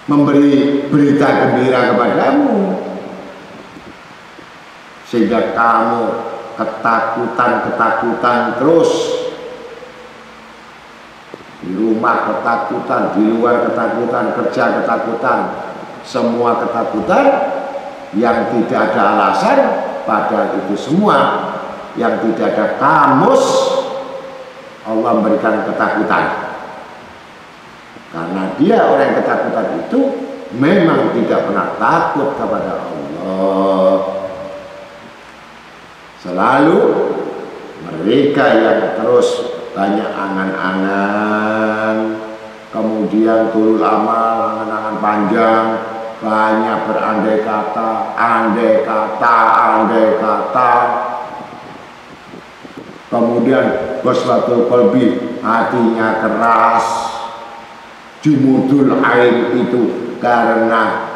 memberi berita gembira kepadamu, sehingga kamu ketakutan terus, di rumah ketakutan, di luar ketakutan, kerja ketakutan, semua ketakutan yang tidak ada alasan. Padahal itu semua yang tidak ada kamus, Allah memberikan ketakutan. Karena dia orang yang ketakutan itu memang tidak pernah takut kepada Allah. Selalu mereka yang terus banyak angan-angan, kemudian tulul amal, angan-angan panjang, banyak berandai kata, andai kata, kemudian bersuatu qalbi, hatinya keras, jumudul ain itu karena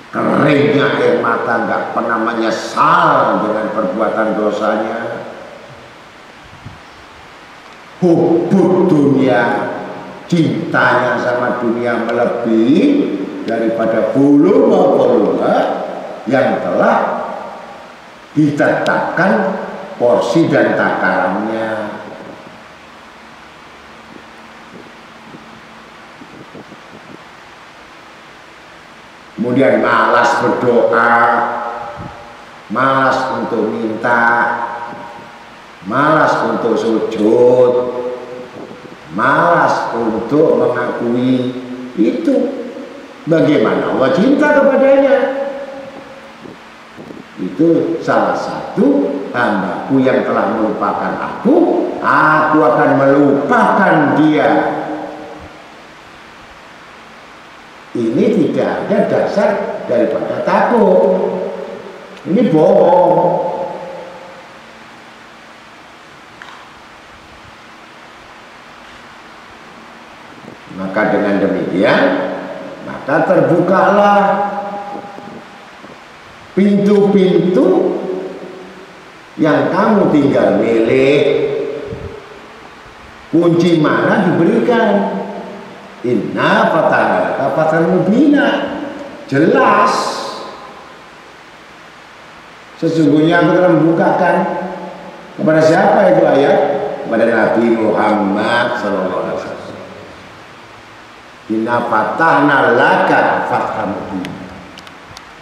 keringnya air mata, nggak pernah menyesal dengan perbuatan dosanya. Hubbud dunia, cintanya sama dunia melebihi daripada bulu maupun yang telah ditetapkan porsi dan takarannya. Kemudian malas berdoa, malas untuk minta, malas untuk sujud, malas untuk mengakui. Itu bagaimana Allah cinta kepadanya. Itu salah satu hambaku yang telah melupakan aku akan melupakan dia. Ini tidak ada dasar daripada takut. Ini bohong. Maka dengan demikian, maka terbukalah pintu-pintu yang kamu tinggal milih. Kunci mana diberikan. Inna fatahna fathan mubina, jelas. Sesungguhnya aku telah membukakan kepada siapa itu ayat? Kepada Nabi Muhammad SAW. Inna fatahna laka fathan mubina.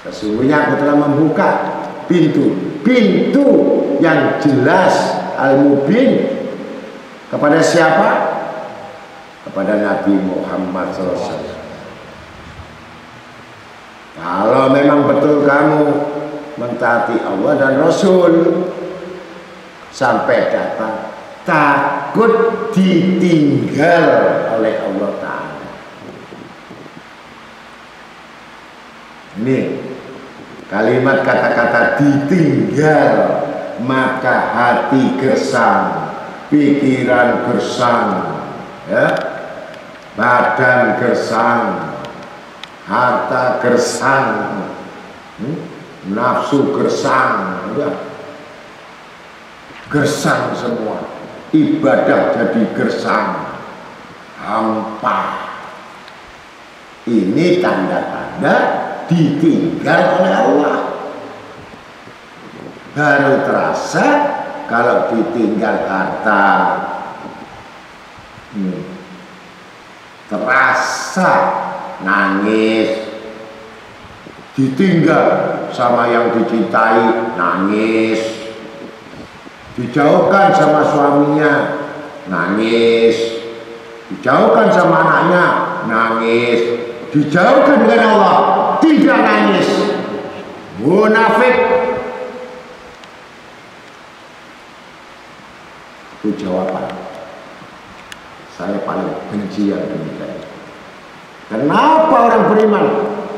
Sesungguhnya aku telah membuka pintu yang jelas al-mubin kepada siapa? Kepada Nabi Muhammad SAW. Kalau memang betul kamu mentaati Allah dan Rasul, sampai datang takut ditinggal oleh Allah Ta'ala. Ini kalimat kata-kata ditinggal, maka hati gersang, pikiran gersang, ya, badan gersang, harta gersang, nafsu gersang, ya, gersang semua, ibadah jadi gersang, hampa. Ini tanda-tanda ditinggal oleh Allah. Baru terasa kalau ditinggal harta, terasa nangis. Ditinggal sama yang dicintai, nangis. Dijauhkan sama suaminya, nangis. Dijauhkan sama anaknya, nangis. Dijauhkan dengan Allah, tidak nangis. Munafik. Itu jawaban. Saya paling benci yang demikian. Kenapa orang beriman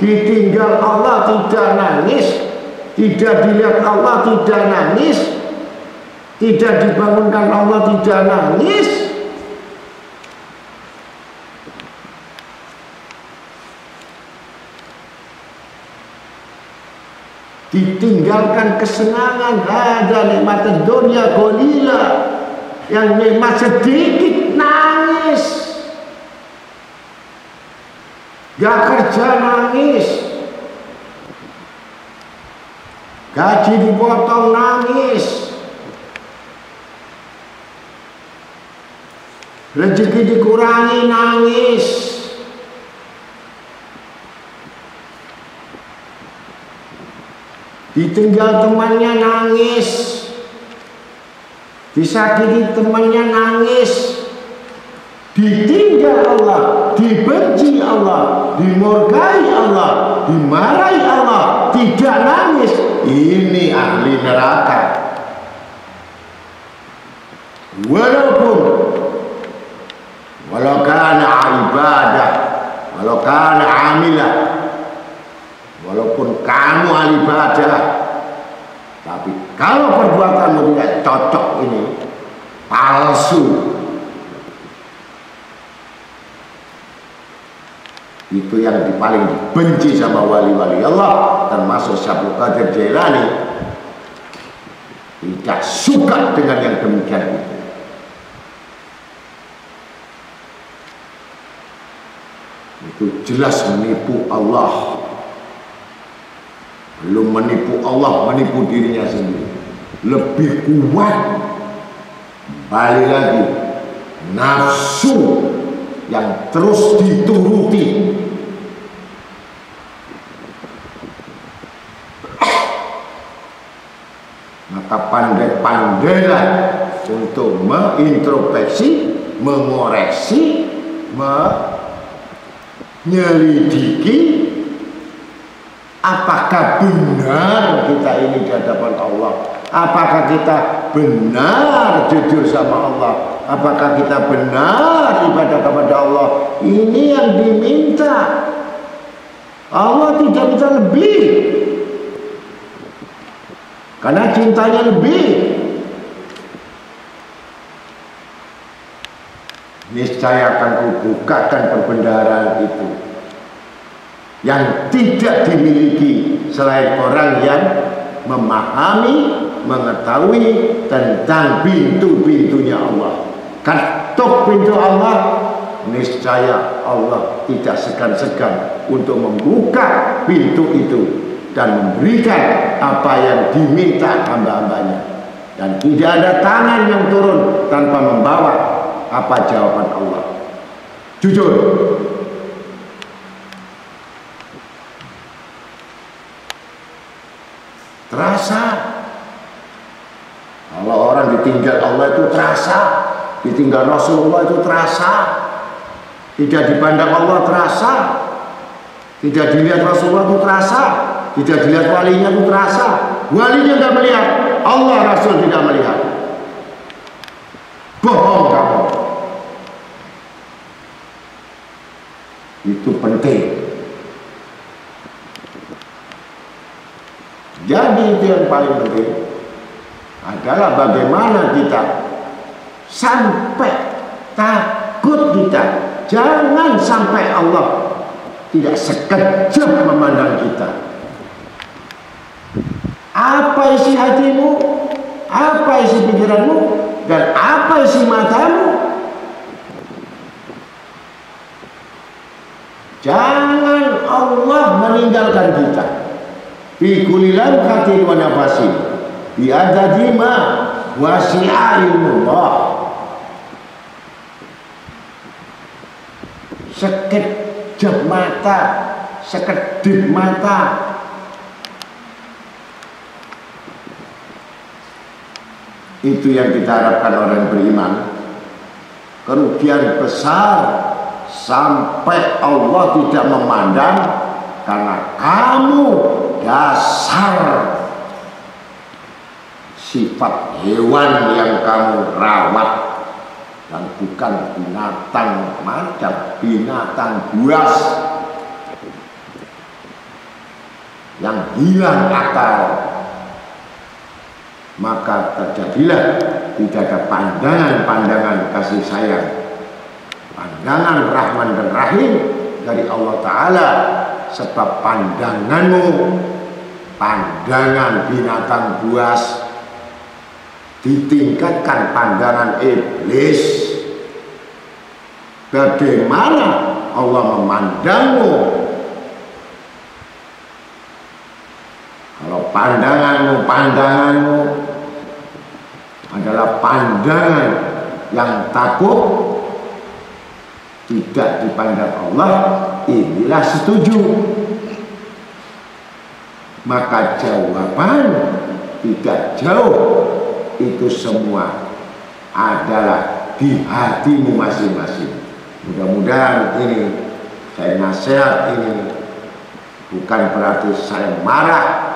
ditinggal Allah tidak nangis, tidak dilihat Allah tidak nangis, tidak dibangunkan Allah tidak nangis? Ditinggalkan kesenangan, ada nikmat dunia qalila, yang nikmat sedikit nangis, gak kerja nangis, gaji dipotong nangis, rezeki dikurangi nangis. Ditinggal temannya nangis, disakiti temannya nangis, ditinggal Allah, dibenci Allah, dimurkai Allah, dimarahi Allah, tidak nangis. Ini ahli neraka. Walau kana ibadah, walau kana amilah, walaupun kamu ahli ibadah, tapi kalau perbuatanmu tidak cocok, ini palsu, itu yang paling dibenci sama wali-wali Allah, termasuk Syaikhul Qadir Jailani. Tidak suka dengan yang demikian itu. Itu jelas menipu Allah. Belum menipu Allah, menipu dirinya sendiri. Lebih kuat, balik lagi, nafsu yang terus dituruti. Maka pandai-pandailah untuk mengintrospeksi, mengoreksi, menyelidiki apakah benar kita ini di hadapan Allah, apakah kita benar jujur sama Allah, apakah kita benar ibadah kepada Allah. Ini yang diminta. Allah tidak bisa lebih, karena cintanya lebih. Niscaya akan kubukakan perbendaharaan itu yang tidak dimiliki selain orang yang memahami, mengetahui tentang pintu-pintunya Allah. Ketuk pintu Allah, niscaya Allah tidak segan-segan untuk membuka pintu itu dan memberikan apa yang diminta hamba-hambanya. Dan tidak ada tangan yang turun tanpa membawa apa jawaban Allah. Jujur. Terasa. Kalau orang ditinggal Allah itu terasa, ditinggal Rasulullah itu terasa, tidak dipandang Allah terasa, tidak dilihat Rasulullah itu terasa, tidak dilihat walinya itu terasa. Walinya tidak melihat, Allah Rasul tidak melihat. Bohong kamu. Itu penting. Jadi itu yang paling penting adalah bagaimana kita sampai takut kita. Jangan sampai Allah tidak sekejap memandang kita. Apa isi hatimu, apa isi pikiranmu, dan apa isi matamu. Jangan Allah meninggalkan kita. Fi kulli lamhatin wa nafasin bi adadi ma wasi'a ilmullah. Sekejap mata, sekedip mata, itu yang kita harapkan orang beriman. Kerugian besar sampai Allah tidak memandang karena kamu dasar sifat hewan yang kamu rawat dan bukan binatang macam binatang buas yang hilang akal. Maka terjadilah tidak ada pandangan-pandangan kasih sayang, pandangan Rahman dan Rahim dari Allah Ta'ala. Sebab pandanganmu pandangan binatang buas, ditingkatkan pandangan iblis. Bagaimana Allah memandangmu? Kalau pandanganmu adalah pandangan yang takut, tidak dipandang Allah, inilah setuju. Maka jawaban tidak jauh, itu semua adalah di hatimu masing-masing. Mudah-mudahan ini saya nasihat ini bukan berarti saya marah,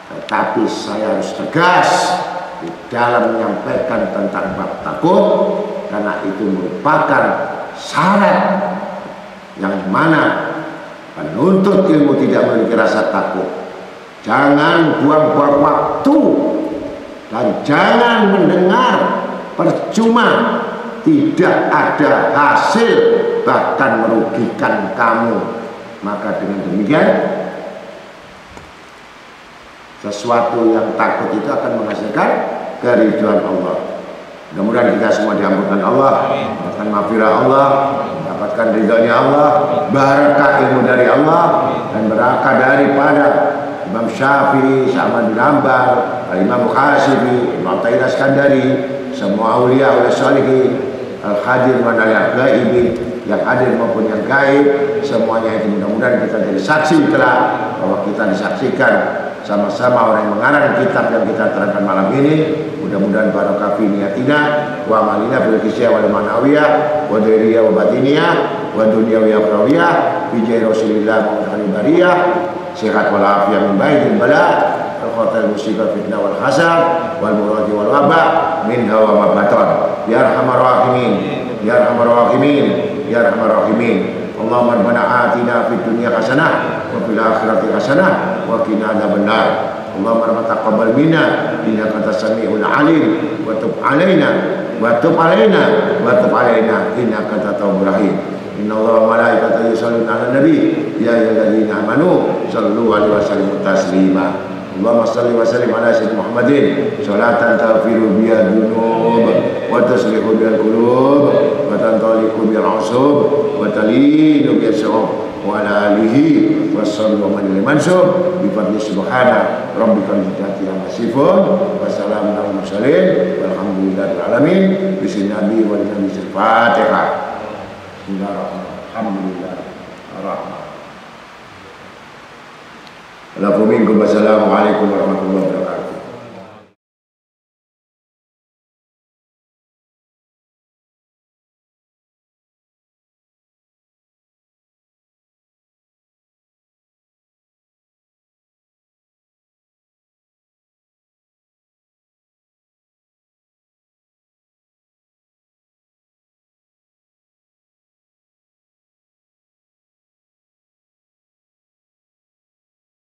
tetapi saya harus tegas di dalam menyampaikan tentang bab takut, karena itu merupakan syarat yang mana penuntut ilmu tidak memiliki rasa takut. Jangan buang-buang waktu dan jangan mendengar percuma, tidak ada hasil, bahkan merugikan kamu. Maka dengan demikian sesuatu yang takut itu akan menghasilkan keridhaan Allah. Mudah-mudahan kita semua diampunkan Allah, mendapatkan maghfirah Allah, mendapatkan ridhonya Allah, barakah ilmu dari Allah, dan barakah daripada Imam Syafi'i, Ahmad bin Hanbal, Imam Muhasibi, Imam Tayyib Iskandari, semua aulia oleh salihin, al-hadir wa al-ghaibi, yang hadir maupun yang gaib, semuanya itu mudah-mudahan kita jadi saksi telah bahwa kita disaksikan sama-sama orang yang mengarang kitab yang kita terangkan malam ini. Mudah-mudahan barokah fi niyatina wa amalina fil kisya wal manawiyah wa dhairiyah wa batiniyah wa dunyawiyah wa ukhrawiyah bi jahi Rasulillah Muhammadin bariyah sehat wal afiyah min baidil bala al khatal musibah fitnah wal hasad wal muradi wal wabah min hawa ma baton ya arhamar rahimin ya arhamar rahimin ya arhamar rahimin. Allahumma rabbana atina fid dunya hasanah wa fil akhirati hasanah wa qina adzabannar. Allahumma rabbana taqabbal minna innaka antas samiul alim wa tub alaina wa tub alaina wa tub alaina innaka antat tawwabur rahim. Innallaha wa malaikatahu yusholluna 'alan nabi ya ayyuhalladzina amanu shallu 'alaihi wa sallimu taslima. Allahumma salli wa sallim ala sayyidina Muhammadin salatan taghfiru biha dzunub wa taslihu biha qulub wa tantaliqu biha usub wa talinu biha syu'ub wa ala alihi wa sallallahu alaihi mansub bi fadli subhana rabbikal izzati amma yasifun wa salamun alal mursalin walhamdulillahi alamin bismillahi wa nabi Fatihah. Alhamdulillah arrahman. Assalamualaikum warahmatullahi wabarakatuh.